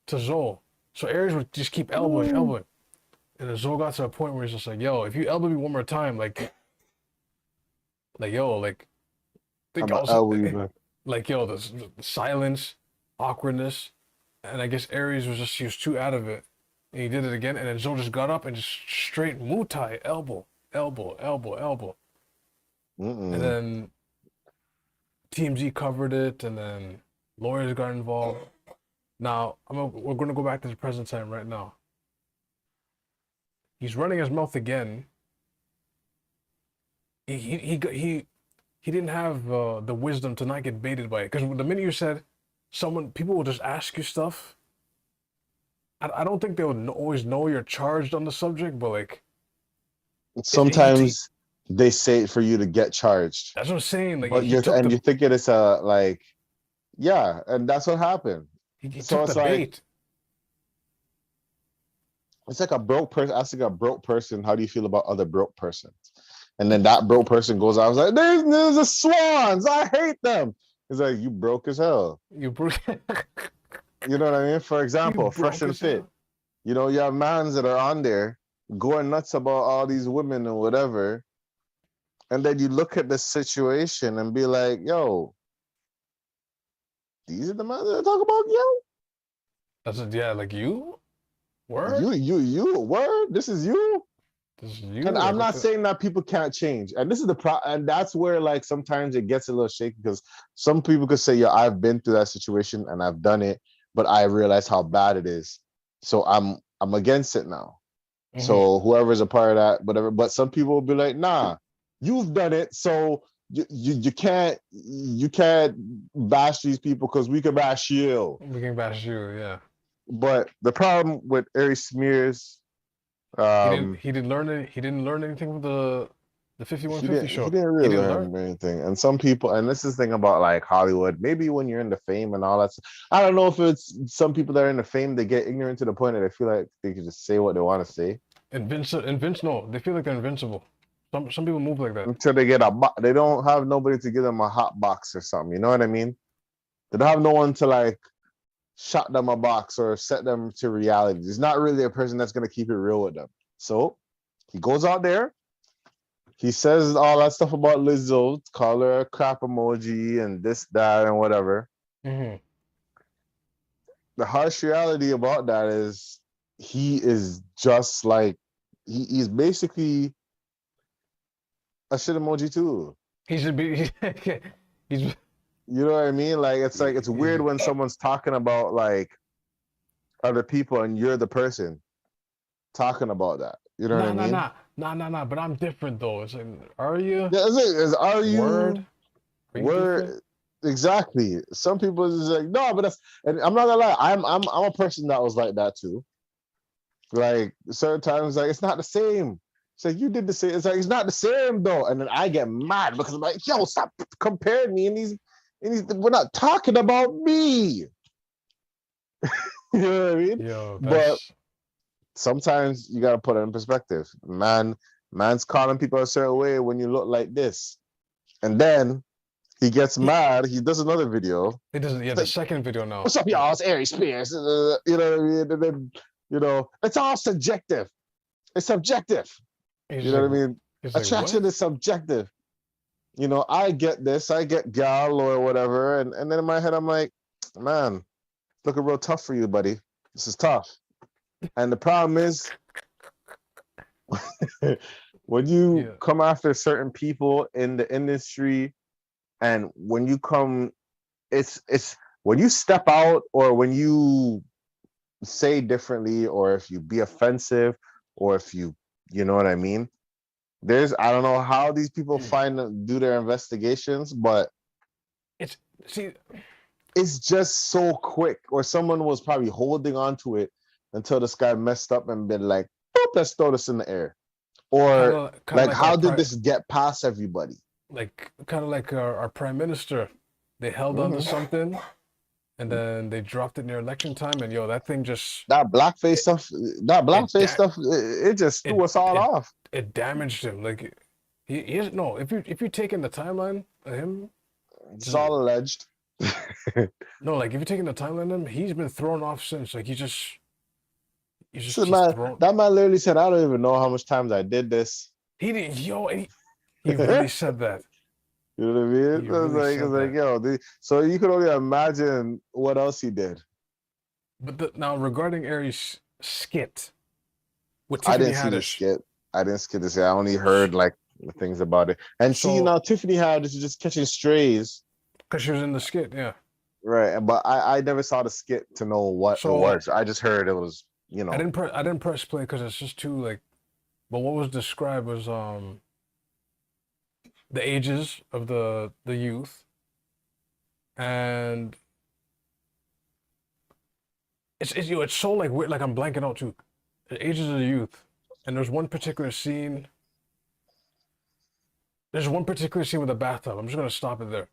to Zoe. So Aries would just keep elbowing, and then Zoe got to a point where he's just like, yo, if you elbow me one more time, like yo, like think also, like yo, the silence, awkwardness, and I guess Aries he was too out of it, and he did it again, and then Zoe just got up and just straight Muay Thai, elbow. And then TMZ covered it, and then lawyers got involved. Now, we're going to go back to the present time right now. He's running his mouth again. He didn't have the wisdom to not get baited by it. Because the minute you said people will just ask you stuff, I don't think they would always know you're charged on the subject, but like, sometimes they say it for you to get charged. That's what I'm saying. Like, but you're thinking it's and that's what happened. He took the bait. It's like a broke person asking a broke person, how do you feel about other broke persons? And then that broke person goes out, I was like, there's the swans, I hate them. It's like, you broke as hell. You broke. You know what I mean? For example, Fresh and Fit. You have mans that are on there going nuts about all these women and whatever. And then you look at the situation and be like, yo, these are the men that talk about you? That's it, yeah, like you? Word? You, word? This is you? This is you. And I'm not saying that people can't change. And this is and that's where like sometimes it gets a little shaky, because some people could say, yeah, I've been through that situation and I've done it, but I realize how bad it is. So I'm against it now. Mm-hmm. So whoever's a part of that, whatever. But some people will be like, nah, you've done it, so you can't bash these people because we can bash you. We can bash you, yeah. But the problem with Aries Smears, he didn't learn anything from the 5150 show. He didn't really learn anything. And some people, and this is the thing about like Hollywood, maybe when you're in the fame and all that stuff, I don't know if it's some people that are in the fame, they get ignorant to the point that they feel like they can just say what they want to say. No, they feel like they're invincible. Some people move like that. until they get they don't have nobody to give them a hot box or something. You know what I mean? They don't have no one to like shot them a box or set them to reality. He's not really a person that's gonna keep it real with them. So he goes out there, he says all that stuff about Lizzo, call her a crap emoji and this, that, and whatever. Mm-hmm. The harsh reality about that is he is just like he's basically a shit emoji too. He should be. He's. You know what I mean? Like it's weird when someone's talking about like other people and you're the person talking about that. You know what I Nah, nah, mean? nah, nah, nah, nah. But I'm different though. It's like, are you? Yeah, are Word? you Are you different? where exactly? Some people is like, no, but that's and I'm not gonna lie, I'm a person that was like that too. Like certain times, like it's not the same. It's like you did the same. It's like it's not the same though. And then I get mad because I'm like, yo, stop comparing me and these we're not talking about me. You know what I mean? Yo, But that's. sometimes you gotta put it in perspective. Man's calling people a certain way when you look like this. And then he gets mad, he does another video. It doesn't. Yeah, It's the like, second video now. what's up, y'all? It's Aries Spears. You know what I mean? And then, it's all subjective. It's subjective. He's You just know like, what I mean? he's like, Attraction what? is subjective. I get this, I get gal or whatever. And then in my head, I'm like, man, looking real tough for you, buddy. This is tough. And the problem is, when you Yeah. come after certain people in the industry, and when you come, it's when you step out or when you say differently, or if you be offensive, or if you know what I mean. I don't know how these people do their investigations, but It's see. it's just so quick. Or someone was probably holding on to it until this guy messed up and been like, boop, let's throw this in the air. Or Kind of like, like our how did this get past everybody? kind of like our prime minister. They held on to Mhm. something, and then they dropped it near election time, and yo, that thing just That blackface it stuff, that it blackface da- stuff, it just it threw us all it off. it damaged him. Like he is no. If you take in the timeline of him, It's just all alleged. no. Like if you're taking the timeline of him, he's been thrown off since. Like So he's man, thrown. that man literally said, "I don't even know how much times I did this." He didn't. Yo, he You really said that. know what I mean? He really It's said like, that. yo, so you could only imagine what else he did. But now regarding Aries' skit with I Tiffany didn't see the Haddish, skit. I didn't skit this. I only heard like the things about it. And see so now, Tiffany had this is just catching strays, because she was in the skit, yeah. right? But I never saw the skit to know what it So was. I just heard it was, I didn't press play because it's just too like. But what was described was the ages of the youth, and it's so like weird, like I'm blanking out too. The ages of the youth, and there's one particular scene. There's one particular scene with a bathtub. I'm just gonna stop it there.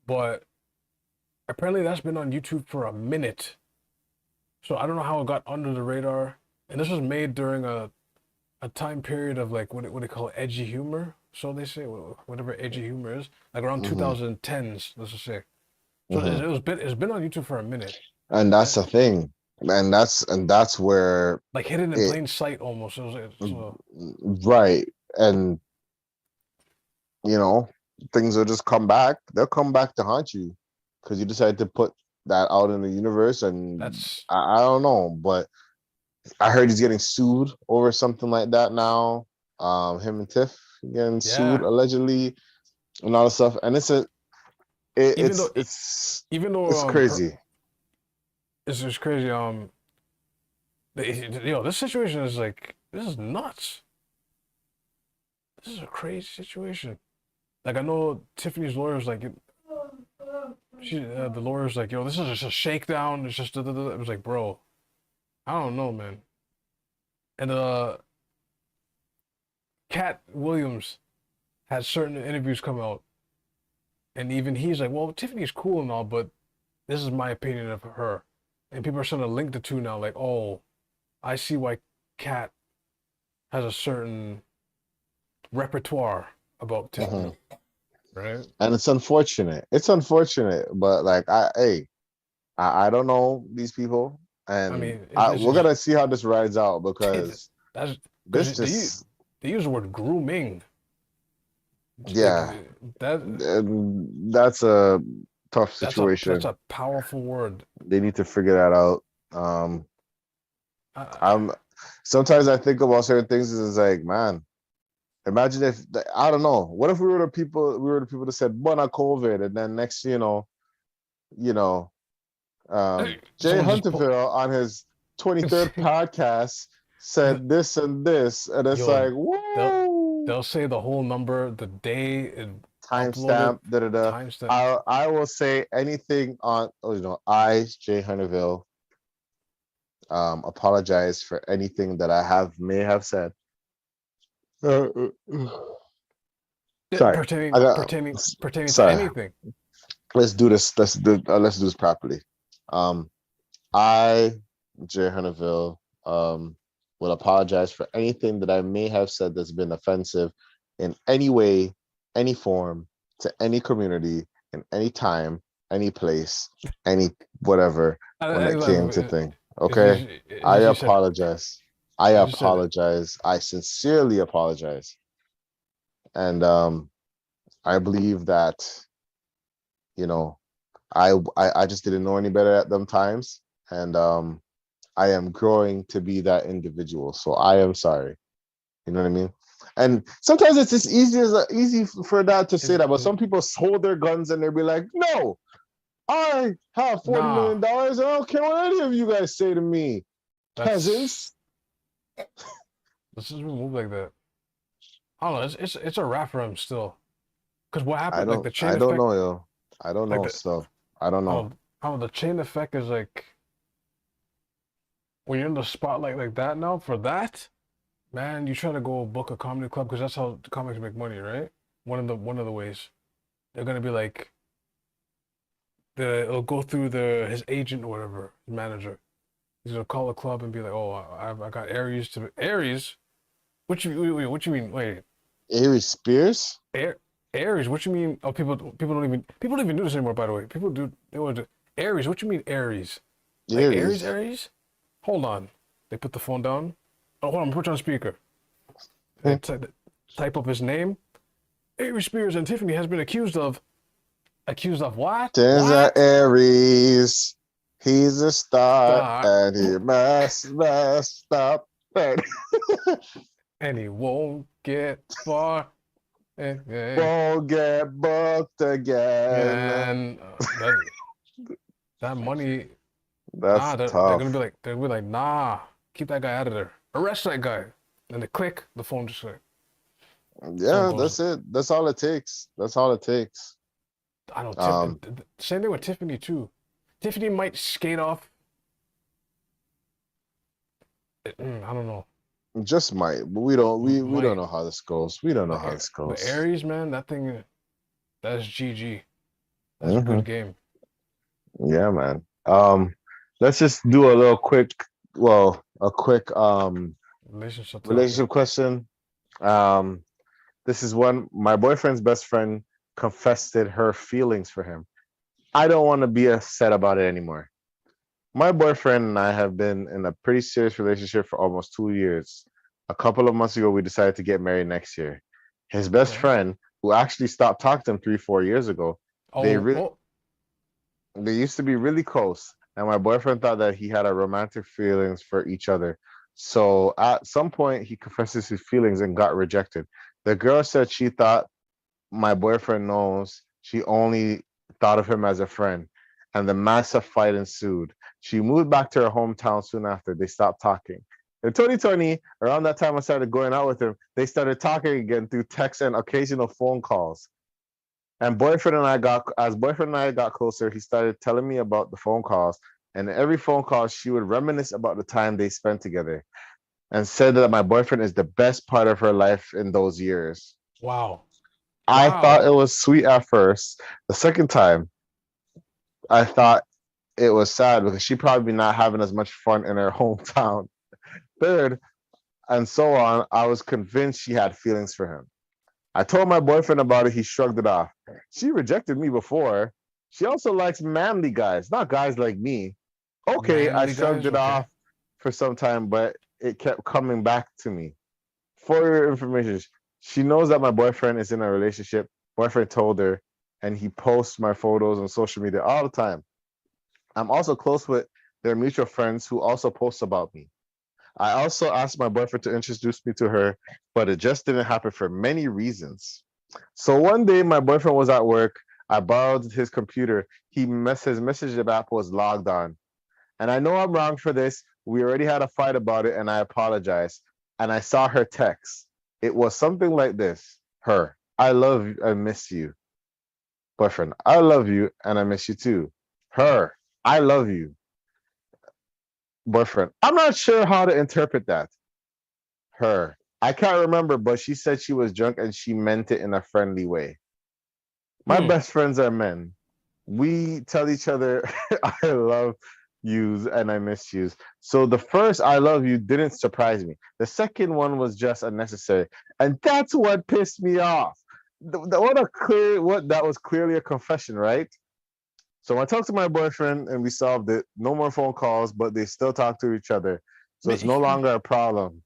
But apparently that's been on YouTube for a minute. So I don't know how it got under the radar. And this was made during a time period of like what they call edgy humor. So they say whatever edgy humor is, like around hmm 2010s, let's just say. So hmm it's been on YouTube for a minute. And Uh, that's the thing, and that's where like hidden in it plain sight almost. It was so right, and you know things will just come back. They'll come back to haunt you because you decided to put that out in the universe, and that's I don't know, but I heard he's getting sued over something like that now. Him and Tiff getting sued yeah. allegedly and all this stuff, and it, Even though even though it's her crazy. it's just crazy. This situation is like this is nuts. This is a crazy situation. Like I know Tiffany's lawyer's like the lawyer's like, yo, this is just a shakedown. It's just it was like, bro, I don't know, man. And Cat Williams had certain interviews come out, and even he's like, well, Tiffany's cool and all, but this is my opinion of her. And people are starting to link the two now, like, oh, I see why Cat has a certain repertoire about Mhm. Tiffany, right? And it's unfortunate. It's unfortunate, but like I don't know these people, I and mean, it's we're just gonna see how this rides out because that's this because they just they use the word grooming, like yeah, that. and that's a tough That's situation. a powerful word. They need to figure that out. Um, Uh, I'm sometimes I think about certain things and it's like, man, imagine if I don't know, what if we were the people that said "Bona COVID," and then next, you know, Jay someone just put Hunterville on his 23rd podcast said this and this, and it's yo, like, they'll whoa, they'll say the whole number, the day it uploaded, timestamp, da da da. timestamp. I will say anything on, I, Jay Hunterville, apologize for anything that I may have said. Uh, uh, sorry, I got, Pertaining to sorry. anything. Let's do this. Let's do this properly. Um, I, Jay Hunterville, will apologize for anything that I may have said that's been offensive in any way, any form, to any community, in any time, any place, any whatever, when I it came to love thing. it's Okay? just, it's I just you said apologize. I you just said it. apologize. I sincerely apologize. And I believe that, you know, I just didn't know any better at them times. And I am growing to be that individual. So I am sorry. You know what I mean? And sometimes it's as easy for that to say that, but Is some people hold their guns and they'll be like, "No, I have nah, $40 million. And I don't care what any of you guys say to me, that's peasants." let's just move like that. I don't know. It's a wrap for him still. Because what I happened, like don't the chain I don't effect, know, yo. I don't like know the still. I don't know. I don't know, the chain effect is like when you're in the spotlight like that now for that, man, you try to go book a comedy club because that's how the comics make money, right? One of the ways they're gonna be like it'll go through his agent or whatever, his manager. He's gonna call the club and be like, "Oh, I got Aries to Aries. What you mean? Wait, Aries Spears? Air, Aries? What you mean? Oh, people don't even do this anymore. By the way, people do. They want to Aries. What you mean Aries? Like Aries, Aries. Aries? Hold on. They put the phone down. Oh, hold on. Put you on speaker. They Hmm. type up his name. Avery Spears and Tiffany has been accused of what? Turns out What? Aries. He's a star Stop. and he messed up. And he won't get far. And Won't get booked again. that money. Nah, That's they're gonna tough. be like nah, keep that guy out of there. Arrest that guy. And they click, the phone just like phone Yeah, goes. that's it. That's all it takes. That's all it takes. I don't Um, same thing with Tiffany too. Tiffany might skate off. I don't know. just might, but we don't Might. know how this goes. We don't know how this But goes. Aries, man, that thing, that's GG. That's a Hmm. good game. Yeah, man. Let's just do a little quick, well, a quick Relationship topic. relationship question. Um, this is one my boyfriend's best friend confessed her feelings for him. I don't want to be upset about it anymore. My boyfriend and I have been in a pretty serious relationship for almost 2 years. A couple of months ago, we decided to get married next year. His best Okay. friend, who actually stopped talking to him 3, 4 years ago, they Oh, really oh, they used to be really close. And my boyfriend thought that he had a romantic feelings for each other. So at some point, he confesses his feelings and got rejected. The girl said she thought my boyfriend knows she only thought of him as a friend, and the massive fight ensued. She moved back to her hometown soon after. They stopped talking. In 2020, around that time I started going out with him, they started talking again through text and occasional phone calls. And boyfriend and I got closer, he started telling me about the phone calls. And every phone call, she would reminisce about the time they spent together and said that my boyfriend is the best part of her life in those years. wow. I thought Wow. it was sweet at first. The second time, I thought it was sad because she probably not having as much fun in her hometown. Third, and so on, I was convinced she had feelings for him. I told my boyfriend about it. He shrugged it off. She rejected me before. She also likes manly guys, not guys like me. Okay, I Manly shrugged guys, it okay. off for some time, but it kept coming back to me. For your information, she knows that my boyfriend is in a relationship. Boyfriend told her, and he posts my photos on social media all the time. I'm also close with their mutual friends who also post about me. I also asked my boyfriend to introduce me to her, but it just didn't happen for many reasons. So one day my boyfriend was at work. I borrowed his computer. His message app was logged on. And I know I'm wrong for this. We already had a fight about it, and I apologize. And I saw her text. It was something like this. Her, I love you, I miss you. Boyfriend, I love you, and I miss you too. Her, I love you. Boyfriend, I'm not sure how to interpret that. Her, I can't remember, but she said she was drunk and she meant it in a friendly way. My Hmm. best friends are men. We tell each other, I love yous and I miss yous. So the first I love you didn't surprise me. The second one was just unnecessary. And that's what pissed me off. What that was clearly a confession, right? So I talked to my boyfriend and we solved it. No more phone calls, but they still talk to each other. So it's no longer a problem.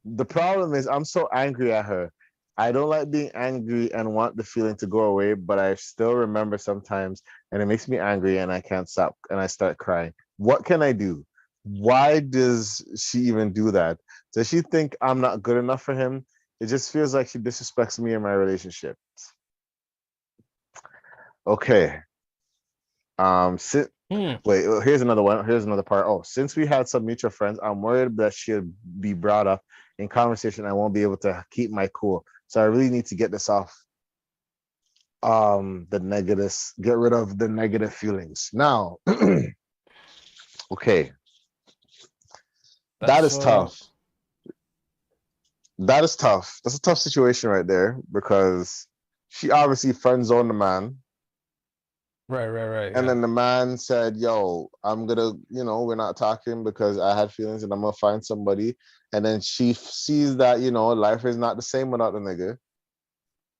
The problem is I'm so angry at her. I don't like being angry and want the feeling to go away, but I still remember sometimes and it makes me angry and I can't stop and I start crying. What can I do? Why does she even do that? Does she think I'm not good enough for him? It just feels like she disrespects me in my relationship. Okay. Sit. Hmm. Wait, here's another one. Here's another part. Oh, since we had some mutual friends, I'm worried that she'll be brought up in conversation. I won't be able to keep my cool. So I really need to get this off. The negatives, get rid of the negative feelings. Now, okay, that That's is tough. That is tough. That's a tough situation right there because she obviously friend zoned the man. right, And yeah. then the man said, yo, I'm gonna, we're not talking because I had feelings and I'm gonna find somebody. And then she sees that, life is not the same without the nigga,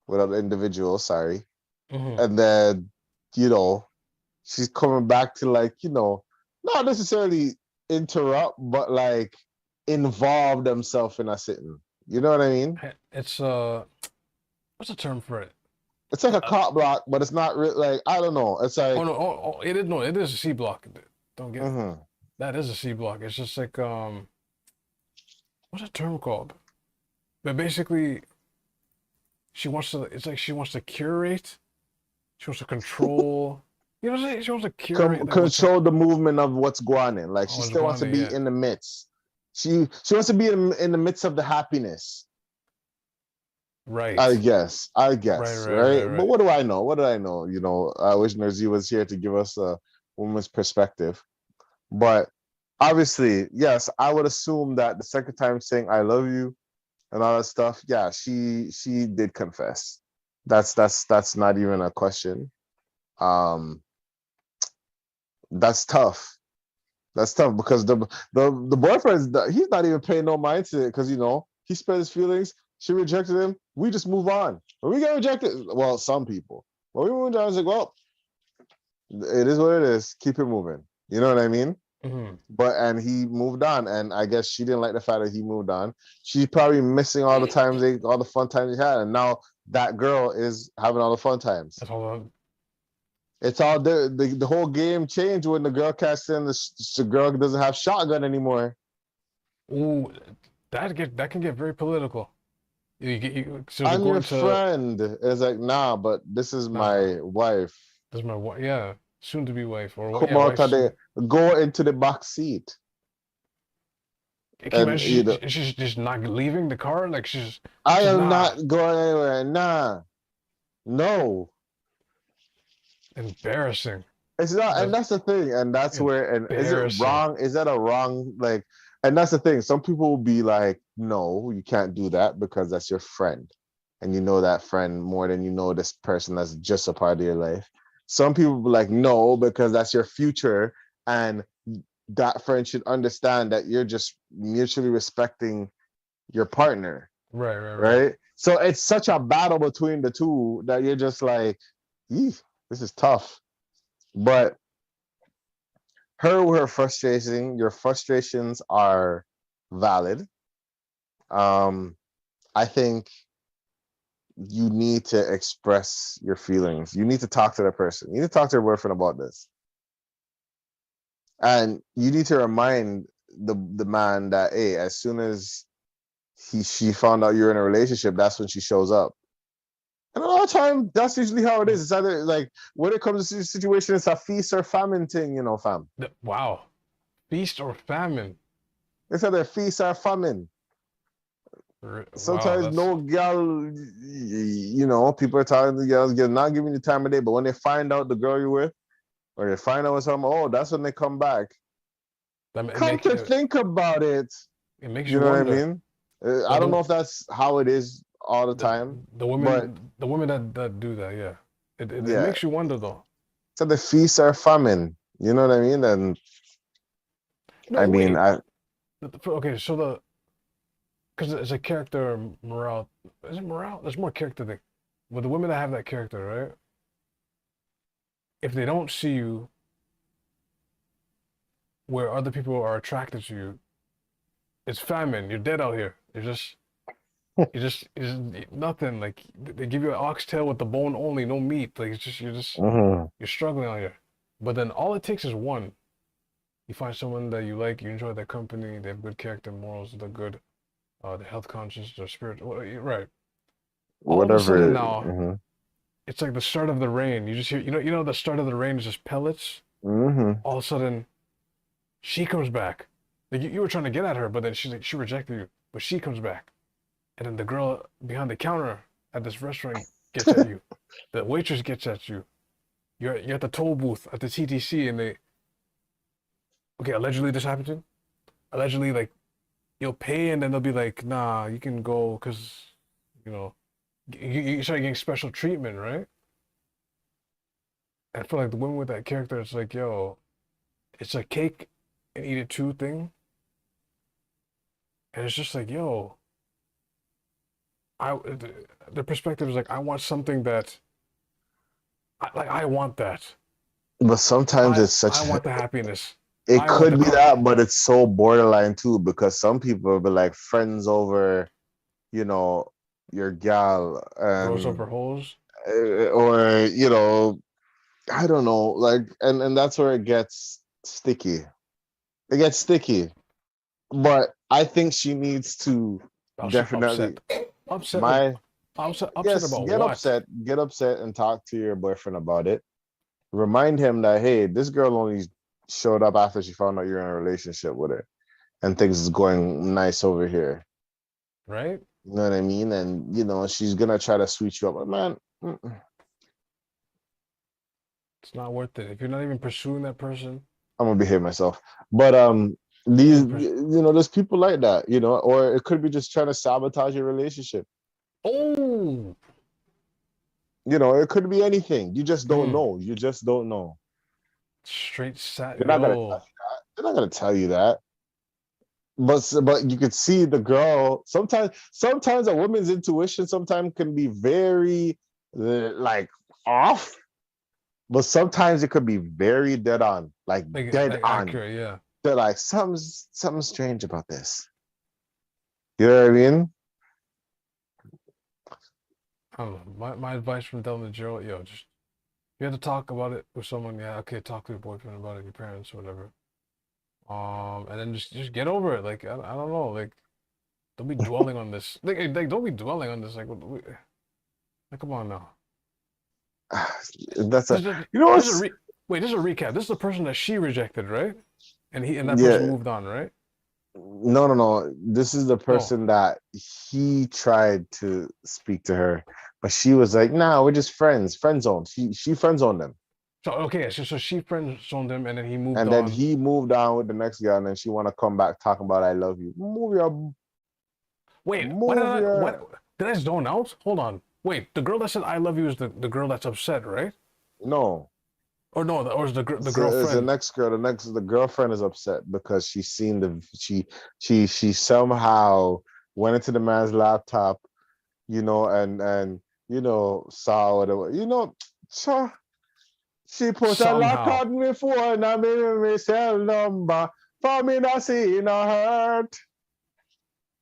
without the individual, sorry. Hmm. And then, you know, she's coming back to like, not necessarily interrupt, but like involve themselves in a sitting. You know what I mean? It's what's the term for it? It's like a Uh, cop block, but it's not really like, I don't know. It's oh like, no, it is no, it is a C block. Don't get it. mhm. That is a C block. It's just like what's that term called? But basically, she wants to. It's like she wants to curate. She wants to control. You know what I'm saying? She wants to curate like what's Control the movement of what's going on. Like she what's still going wants to on. be Yeah, in the midst. She wants to be in the midst of the happiness. I right, guess. I guess. Right. But right. what do I know? What do I know? I wish Nerzy was here to give us a woman's perspective. But obviously, yes, I would assume that the second time saying I love you and all that stuff, yeah, she did confess. That's not even a question. Um, that's tough. That's tough because the boyfriend's he's not even paying no mind to it because he spread his feelings. She rejected him. We just move on. When we get rejected, well, some people. When we moved on, I was like, well, it is what it is. Keep it moving. You know what I mean? Hmm. And he moved on, and I guess she didn't like the fact that he moved on. She's probably missing all the fun times they had, and now that girl is having all the fun times. That's all. It's all the whole game changed when the girl cast in the girl doesn't have shotgun anymore. Ooh, that can get very political. So they're I'm your going to friend. It's like, nah, but this is nah. my wife. This is my wife. Yeah, soon to be wife or what? Come Yeah, out wife of soon. the go into the back seat. Can you And imagine she's just not leaving the car? Like I she's am nah. not going anywhere. Nah. No. Embarrassing. It's not, and That's that's the thing, and that's where, and is it embarrassing. wrong? Is that a wrong, like, and that's the thing. Some people will be like, no, you can't do that because that's your friend. And you know that friend more than you know this person that's just a part of your life. Some people will be like, no, because that's your future. And that friend should understand that you're just mutually respecting your partner. Right. right? So it's such a battle between the two that you're just like, "Eeh, this is tough." But her frustrating, your frustrations are valid. Um, I think you need to express your feelings. You need to talk to the person. You need to talk to your boyfriend about this. And you need to remind the man that, hey, as soon as she found out you're in a relationship, that's when she shows up. And a lot of time, that's usually how it is. It's either like when it comes to the situation, it's a feast or famine thing, fam. Wow. Feast or famine? It's either feast or famine. Wow, Sometimes that's no girl, people are telling the girls, you're not giving you time of day, but when they find out the girl you're with, or they find out something, oh, that's when they come back. that it Come make to think about it, it makes you you know what I wonder. mean? I Well, don't know if that's how it is all the time, but the women that do that, yeah. It yeah, makes you wonder though. so the feast are famine, you know what I mean? And No, I mean, wait. I Okay, so the because it's a character morale. Is it morale? There's more character thing. With the women that have that character, right? If they don't see you where other people are attracted to you, it's famine. You're dead out here. You're just nothing. Like they give you an oxtail with the bone only, no meat. Like mhm. you're struggling out here. But then all it takes is one. You find someone that you like, you enjoy their company, they have good character, morals, they're good, they're health conscious, they're spiritual. Right. All of a sudden Whatever. now, it's like the start of the rain. You just hear, the start of the rain is just pellets. Hmm. All of a sudden, she comes back. Like you were trying to get at her, but then she rejected you. But she comes back, and then the girl behind the counter at this restaurant gets at you. The waitress gets at you. You're at the toll booth at the TTC, and okay, allegedly this happened to you. Allegedly, like you'll pay, and then they'll be like, nah, you can go because you know you start getting special treatment, right? I feel like the women with that character, it's like, yo, it's a cake and eat it too thing. And it's just like, yo, I the perspective is like, I want something that I want that. But sometimes it's I such, want the happiness. it I want could the be car. that, but it's so borderline too, because some people will be like friends over, you know, your gal, Bros and over hoes. or I don't know, like, and that's where it gets sticky. It gets sticky. But I think she needs to Oh, she definitely, upset. Upset with my upset yes, about what? get upset and talk to your boyfriend about it. Remind him that, hey, this girl only showed up after she found out you're in a relationship with her, and things is going nice over here. Right? You know what I mean? And she's gonna try to sweet you up. But man, It's not worth it. If you're not even pursuing that person, I'm gonna behave myself. But not these, even pers- there's people like that, or it could be just trying to sabotage your relationship. Oh, It could be anything. You just don't mm, know. You just don't know. straight sat. They're not gonna tell Yo, you that. They're not gonna tell you that. But you could see the girl. Sometimes a woman's intuition sometimes can be very like off, but sometimes it could be very dead on, like dead like on. accurate. Yeah. They're like something strange about this. You know what I mean? I don't know. My advice from Delma Joe, yo, just you have to talk about it with someone. Yeah, okay, talk to your boyfriend about it, your parents, whatever. And then just get over it. Like I don't know. Like don't be dwelling on this. Like don't be dwelling on this. Like come on now. That's a This is you know this is a what's wait. This is a recap. This is the person that she rejected, right? And that person yeah. moved on, right? No. This is the Oh, person that he tried to speak to her, but she was like, "Nah, we're just friends, friend zone." She friend zoned them, so okay. So she friend zoned him, and then he moved and then on. he moved on with the next guy, and then she want to come back talking about "I love you." Wait, Move your. what did I zone out? Hold on. Wait, the girl that said I love you is the girl that's upset, right? No, Or no, or is the it's the girlfriend? next girl. The girlfriend is upset because she's seen she somehow went into the man's laptop, and saw whatever, cha, she put a lock Somehow. on me phone and me cell number for me not seeing a hurt.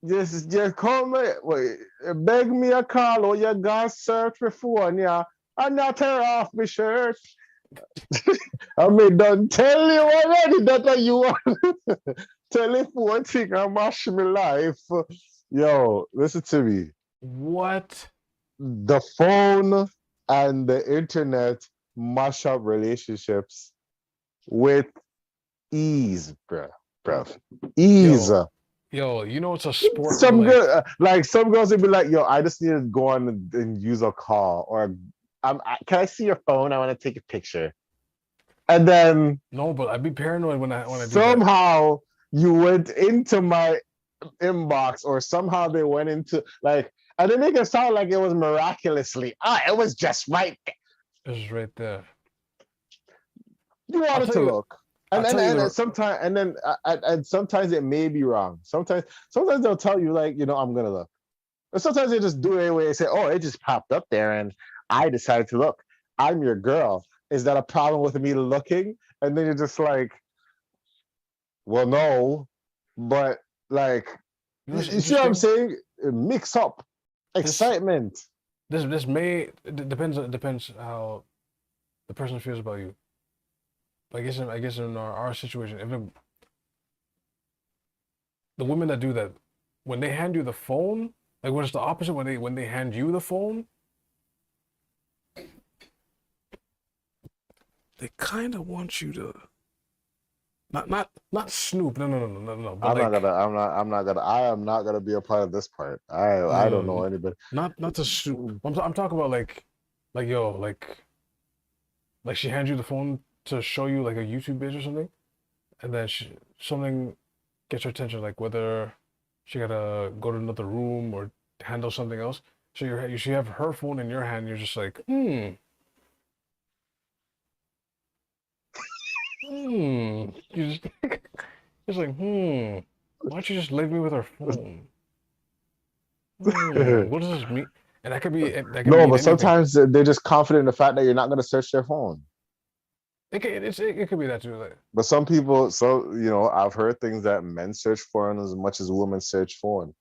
Just come, wait, beg me a call or you got search my phone, yeah, and not tear off my shirt. I mean, don't tell you already that you want telephone thing and mash me life. Yo, listen to me. What? The phone and the internet mash up relationships with ease, bruh. Ease. Yo, you know it's a sport to Some like. girl, like some girls would be like, "Yo, I just need to go on and use a call, or can I see your phone? I want to take a picture." And then No, but I'd be paranoid when I do that. somehow you went into my inbox, or somehow they went into like, and they make it sound like it was miraculously. It was just right. It's right there. You I'll wanted tell to you. look, I'll and tell you the. sometimes, and sometimes it may be wrong. Sometimes they'll tell you like, I'm gonna look. Or sometimes they just do it anyway and say, "Oh, it just popped up there, and I decided to look. I'm your girl. Is that a problem with me looking?" And then you're just like, "Well, no, but like, You know what's you see what I'm interesting? saying? Mix up This excitement." this may it depends how the person feels about you. I guess in our situation, if the women that do that, when they hand you the phone, like when it's the opposite, when they hand you the phone, they kind of want you to not snoop. No. But like I am not gonna be a part of this part. I don't know no, anybody. not to snoop. I'm talking about like yo like she hands you the phone to show you like a YouTube page or something, and then something gets her attention, like whether she gotta go to another room or handle something else. So you have her phone in your hand. You're just like, You just it's like, Why don't you just leave me with her phone? What does this mean? And that can No, mean but anything. sometimes they're just confident in the fact that you're not gonna search their phone. It could be that too. Like, But some people, I've heard things that men search phone as much as women search phone.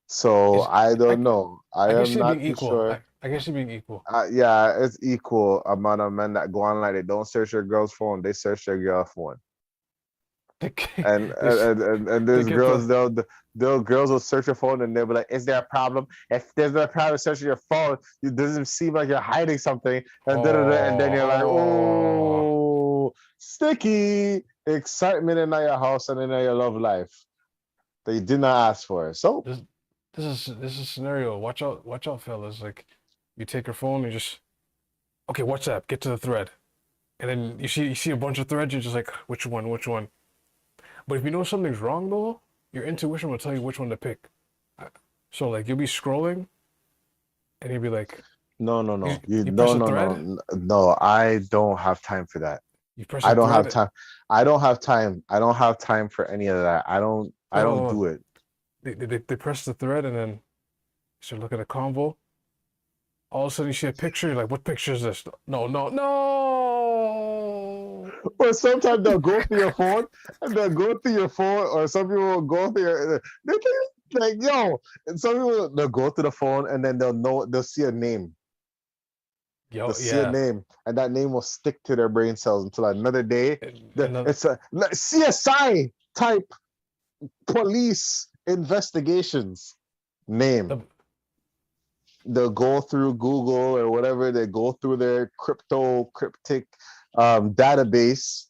So it's I I don't know. I I can am see it being not too equal. sure. I can see it being equal. Yeah, it's equal amount of men that go on like they don't search their girl's phone, they search their girl phone. They And they and they there's get girls the they'll girls will search your phone and they'll be like, "Is there a problem? If there's no problem searching your phone, it doesn't seem like you're hiding something." And and then you're like, oh "Oh, sticky excitement in your house and in your love life that you did not ask for." So this this is a scenario. Watch out, fellas. Like you take her phone, you just okay, WhatsApp, get to the thread, and then you see a bunch of threads. You're just like, which one? But if you know something's wrong though, your intuition will tell you which one to pick. Uh, So like you'll be scrolling, and you'll be like, no, no, you no. You you press no, a no, thread, no, no. I don't have time for that. you press I a don't have thread. time. I don't have time. I don't have time for any of that. I don't No, do it. they press the thread, and then you start looking at a convo. All of a sudden you see a picture. You're like, what picture is this? No. Or sometimes they'll go through your phone and they'll go through your phone, or some people will go through they think like, yo, and some people they'll go through the phone and then they'll see a name. They'll Yo, see a yeah. name, and that name will stick to their brain cells until another day. Another It's a CSI type police investigations name. the They'll go through Google or whatever, they go through their cryptic database.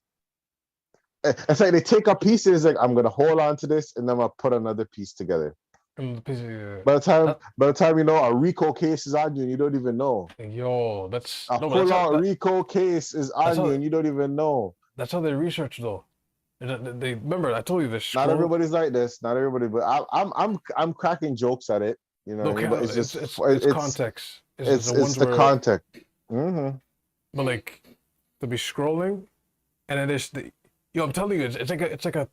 It's like they take a piece and it's like, I'm gonna hold on to this and then I'll put another piece together. another By that, the time you know a RICO case is on you and you don't even know. yo, that's A no, but that's full how out RICO case is that's on you how and you don't even know. that's how they research though. They remember I told you this Not scroll. everybody's like this, not everybody, but I'm cracking jokes at it, you know what No, I mean? But it's it's just it's it's context. Is the it's ones the where context. Mm-hmm. but like to be scrolling and then yo, I'm telling you, it's like a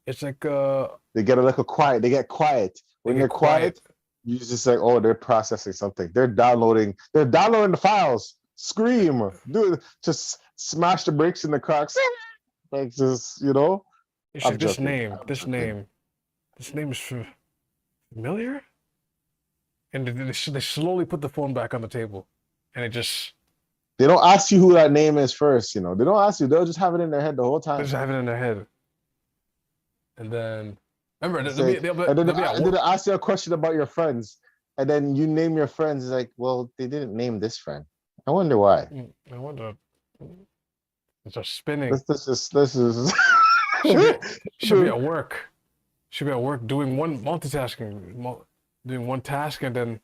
It's like They get a little quiet. They get quiet. they When get they're quiet, quiet. you just like, oh, they're processing something. They're downloading. They're downloading the files. Scream. Do it. Just smash the brakes in the cracks. Like just, It's I'm like this joking. name, I'm this joking. name, this name is familiar. And they slowly put the phone back on the table, and it just They don't ask you who that name is first. They don't ask you. They'll just have it in their head the whole they time. just have it in their head. And then remember It's they'll be like, and then they'll be at and then work. they ask you a question about your friends, and then you name your friends. It's like, well, they didn't name this friend. I wonder why. I wonder. It's just spinning. This is Should be should be at work. Should be at work doing one multitasking, doing one task, and then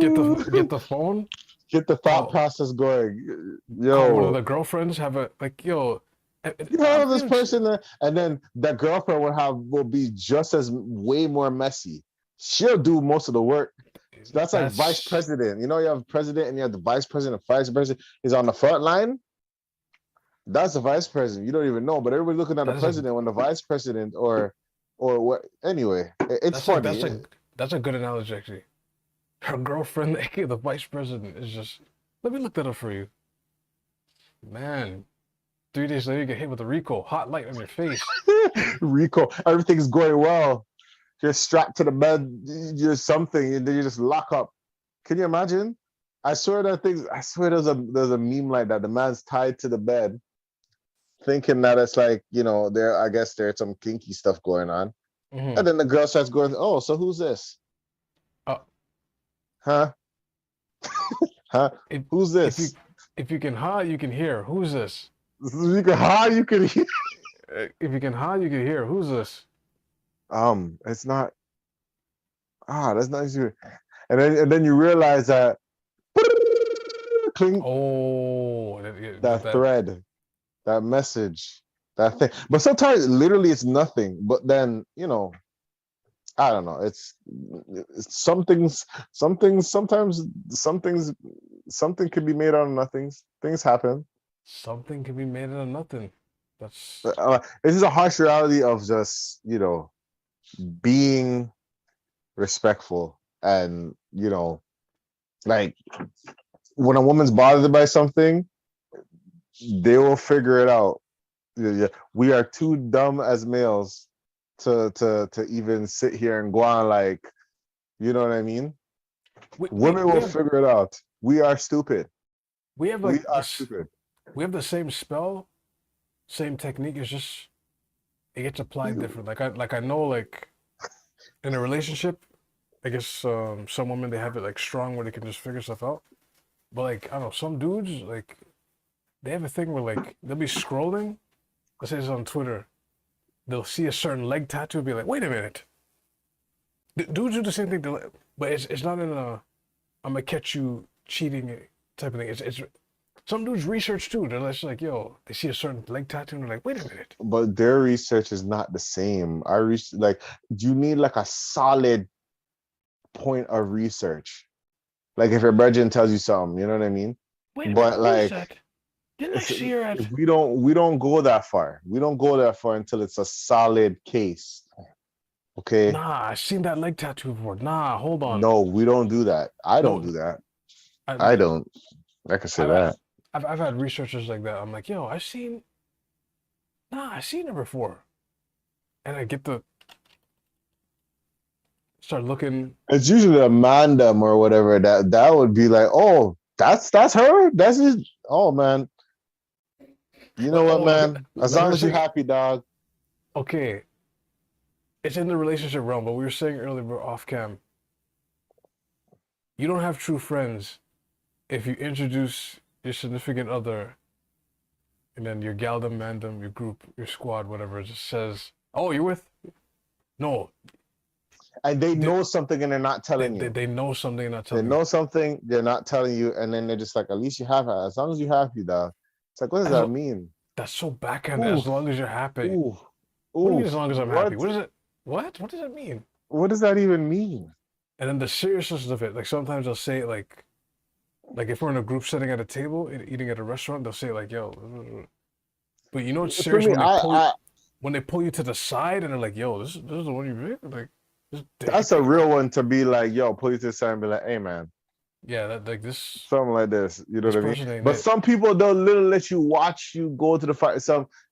get the phone. Get the thought Call process going. call one of Yo, the girlfriends. Have a like yo. you I'm heard of this feeling person, and then that girlfriend will be just as way more messy. She'll do most of the work. So that's like vice that's president. You have president and you have the vice president. The vice president is on the front line. That's the vice president. You don't even know, but everybody's looking at the that is a president when the vice president or what. Anyway, it's funny. that's a good analogy actually. Her girlfriend, aka the vice president, is just. Let me look that up for you, man. 3 days later, you get hit with a Rico, hot light on your face. Rico, everything's going well. You're strapped to the bed, you're something, and then you just lock up. Can you imagine? I swear there's a meme like that. The man's tied to the bed, thinking that it's like, I guess there's some kinky stuff going on. Mm-hmm. And then the girl starts going, oh, so who's this? Uh, Huh? Huh? if Who's if you this? if you can hide, you can hear. Who's this? You can how you can hear. If you can hide, you can hear. Who's this? It's not that's not easy. And then you realize that clink, Oh, that thread, that message, that thing. But sometimes literally it's nothing. But then, I don't know. It's some things, sometimes something can be made out of nothings. Things happen. something can be made out of nothing. That's This is a harsh reality of just, being respectful and, like when a woman's bothered by something, they will figure it out. Yeah. We are too dumb as males to even sit here and go on like, you know what I mean? Women will figure it out. We are stupid. we have We like are this. stupid. We have the same spell, same technique. It's just it gets applied different. Like I know like in a relationship, I guess some women they have it like strong where they can just figure stuff out. But like I don't know, some dudes like they have a thing where like they'll be scrolling, let's say it's on Twitter, they'll see a certain leg tattoo and be like, wait a minute. Dudes do the same thing, but it's not in a I'm gonna catch you cheating type of thing. It's some dudes research too. They're just like, yo, they see a certain leg tattoo and they're like, wait a minute. But their research is not the same. Like you need like a solid point of research. Like if your brethren tells you something, you know what I mean? Wait a minute, But what was like that? Didn't I see her at we don't go that far. We don't go that far until it's a solid case. Okay. Nah, I've seen that leg tattoo before. Nah, hold on. No, we don't do that. I don't No, do that. I, I don't. I can say I, that. I've had researchers like that. I'm like, yo, I've seen her before. And I get to start looking. It's usually a mandem or whatever that would be like, oh, that's her. That's it. Oh man. You know what, man? As Like we long were as you're saying, happy, dog. okay, it's in the relationship realm, but we were saying earlier, we're off cam. You don't have true friends if you introduce your significant other and then your galdom, mandem, your group, your squad, whatever, just says, oh, you're with? No, And they know something and they're not telling you. they know something and not They telling you. know something, they're not telling you, and then they're just like, at least you have her. As long as you're happy, dog. It's like, what does that mean? That's so backhanded. Ooh, As long as you're happy. ooh, What do you ooh. mean as long as I'm happy? What is it? What? What does that mean? What does that even mean? And then the seriousness of it, like sometimes they'll say it like, Like if we're in a group setting at a table eating at a restaurant, they'll say like, "Yo," but you know it's For serious me, when they pull you to the side and they're like, "Yo, this is the one you picked?" Like, that's a real one to be like, yo, pull you to the side and be like, hey man, yeah, that like this something like this. You know this what I mean? person ain't But it. some people they'll literally let you watch you go to the fight.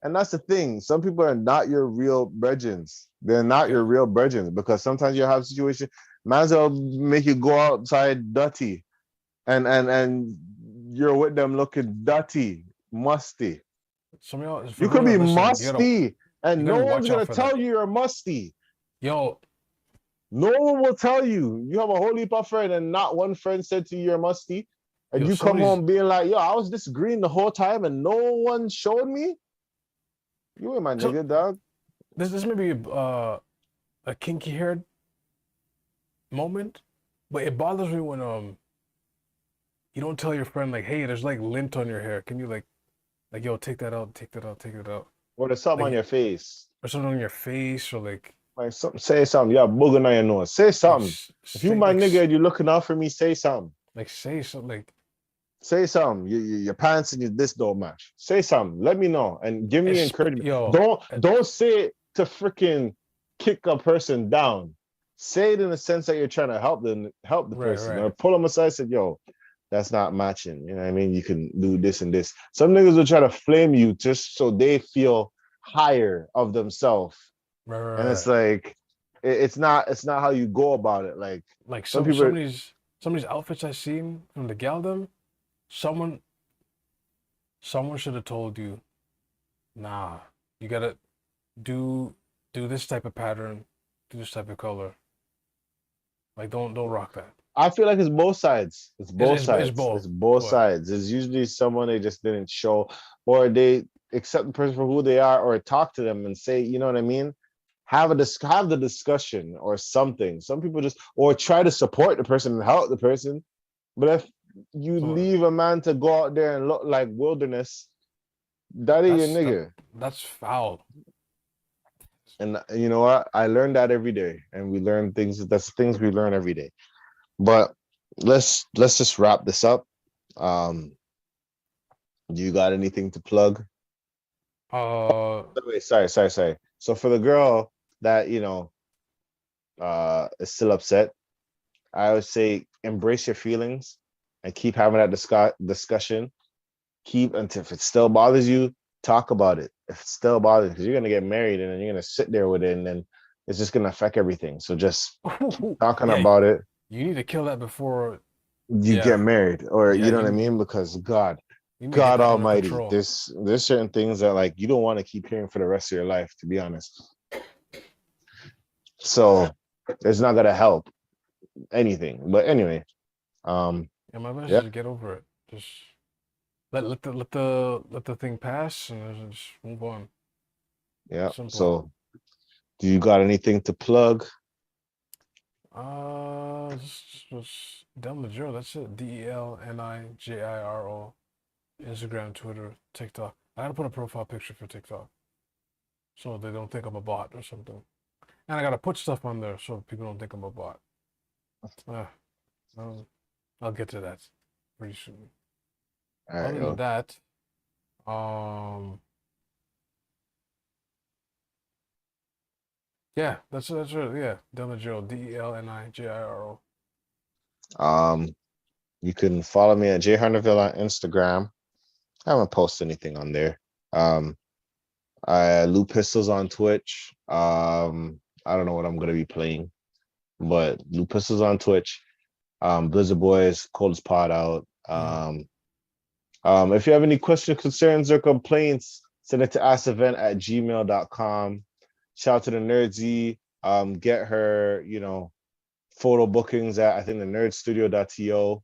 And that's the thing. Some people are not your real brethrens. They're not Yeah, your real brethrens because sometimes you have situations, might as well make you go outside dirty and you're with them looking dirty, musty. for You those could of y'all be listening, musty you and gotta no one's watch out gonna for that. tell you you're musty. Yo, No one will tell you. You have a whole heap of friends, and not one friend said to you you're musty. And yo, you come somebody's home being like, yo, I was this green the whole time and no one showed me. You ain't my so nigga, dog. this may be a kinky haired moment, but it bothers me when you don't tell your friend like, hey, there's like lint on your hair. Can you like yo, take that out, take that out, take that out. Or there's something on Like your face. or something on your face or Like something, say something. Yeah, booger on your nose. Say something. If you say my nigga and you looking out for me, say something. say something Say something. Your pants and your this don't match. Say something. Let me know and give me encouragement. yo, Don't say it to freaking kick a person down. Say it in the sense that you're trying to help the right, person, or right. pull them aside. And say, yo, that's not matching. You know what I mean? You can do this and this. Some niggas will try to flame you just so they feel higher of themselves, Right, and right, it's right. like it's not how you go about it. Like Like some people. some of these outfits I seen from the galdem, someone someone should have told you, nah, you gotta do do this type of pattern, do this type of color. Like don't rock that. I feel like it's both sides. It's both It's sides. both, It's both but sides. It's usually someone they just didn't show, or they accept the person for who they are, or talk to them and say, you know what I mean? Have the discussion or something. Some people just or try to support the person and help the person. But if you so leave a man to go out there and look like wilderness, that ain't your that nigga. that's foul. And you know what? I learned that every day, and we learn things. That's things we learn every day. But let's just wrap this up. Um, do you got anything to plug? Uh, Wait, sorry. So for the girl that is still upset, I would say embrace your feelings and keep having that discussion. Keep until if it still bothers you, talk about it. If it still bothers you, because you're gonna get married and then you're gonna sit there with it, and then it's just gonna affect everything. So just keep talking yeah, about it. you need to kill that before. You get Yeah, married, or yeah, you know what I mean? Because you need to get God that under Almighty, control. there's certain things that like you don't want to keep hearing for the rest of your life, to be honest. So it's not gonna help anything. But anyway, um, And my best yeah, is to get over it. Just let the thing pass and just move on. yeah. Simple. So do you got anything to plug? Just Del Majiro. That's it. DELNIJIRO. Instagram, Twitter, TikTok. I gotta put a profile picture for TikTok so they don't think I'm a bot or something. And I gotta put stuff on there so people don't think I'm a bot. Uh, I'll, I'll get to that pretty soon. All right, Other than yo. that, um, yeah, that's it. Yeah, Delnijiro, DELNIJIRO. Um, you can follow me at J Harnerville on Instagram. I haven't posted anything on there. Um, I Loot Pistols on Twitch. I don't know what I'm gonna be playing, but Loot Pistols on Twitch. Blizzard Boys, Coldest Pod out. Mm. If you have any questions, concerns, or complaints, send it to askevent@gmail.com. Shout out to the Nerdsy. Get her, photo bookings at I think the nerdstudio.to.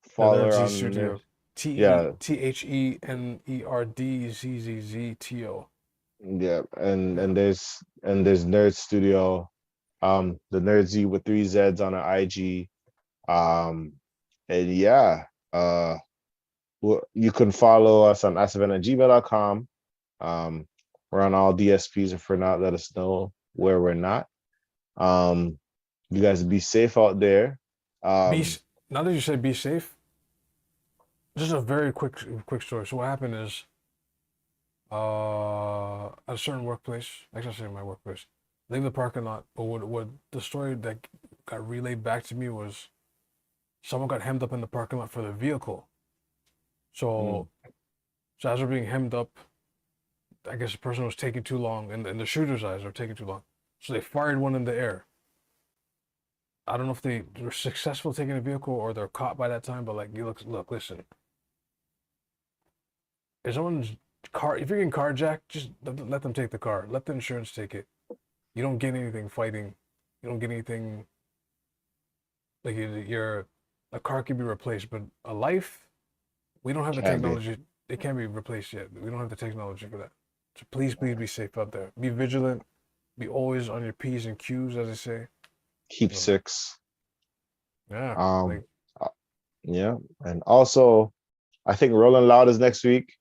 The Follow Nerd her Z on Studio. yeah, TheNerdZZZTO. yeah, Yeah. and there's Nerd Studio, the Nerdsy with 3 Z's on her IG. Um, and yeah, you can follow us on askevent@gmail.com. Um, we're on all DSPs. If we're not, let us know where we're not. You guys be safe out there. Be Um, now that you said be safe, just a very quick story. So what happened is, at a certain workplace, actually, I say my workplace, leave the parking lot. But what the story that got relayed back to me was someone got hemmed up in the parking lot for their vehicle. Mm, So, so as they're being hemmed up, I guess the person was taking too long, and in the shooter's eyes, they were taking too long. So they fired one in the air. I don't know if they were successful taking a vehicle or they're caught by that time, but like, you look, listen. If someone's car, if you're getting carjacked, just let them take the car. Let the insurance take it. You don't get anything fighting. You don't get anything like you're a car can be replaced, but a life, we don't have the can be. technology. It can't be replaced yet. We don't have the technology for that. So please be safe out there. Be vigilant. Be always on your P's and Q's, as they say. Keep So, six. yeah, Um, like uh, yeah, and also I think Rolling Loud is next week.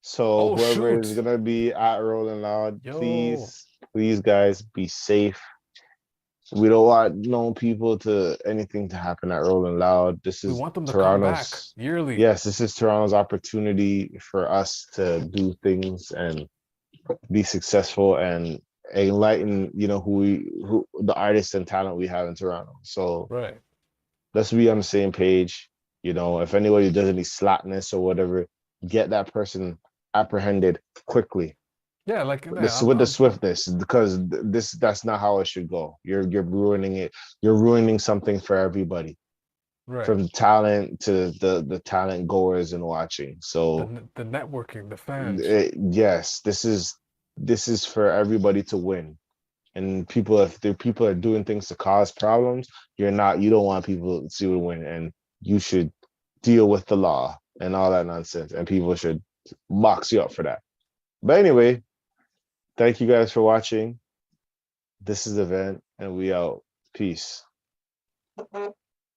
So oh whoever is shoot, gonna be at Rolling Loud, yo, please, guys, be safe. We don't want no people to anything to happen at Rolling Loud. This we is want them to come back Toronto's. yearly. Yes, this is Toronto's opportunity for us to do things and be successful and enlighten, who the artists and talent we have in Toronto. So Right. let's be on the same page. If anybody does any slackness or whatever, get that person apprehended quickly. Yeah, like yeah, This with the I'm swiftness, because that's not how it should go. You're ruining it. You're ruining something for everybody, right. from the talent to the talent goers and watching. So The networking, the fans. yes, this is for everybody to win. And people, if the people are doing things to cause problems, you don't want people to win, and you should deal with the law and all that nonsense, and people should box you up for that. But anyway, thank you guys for watching. This is the event, and we out. Peace.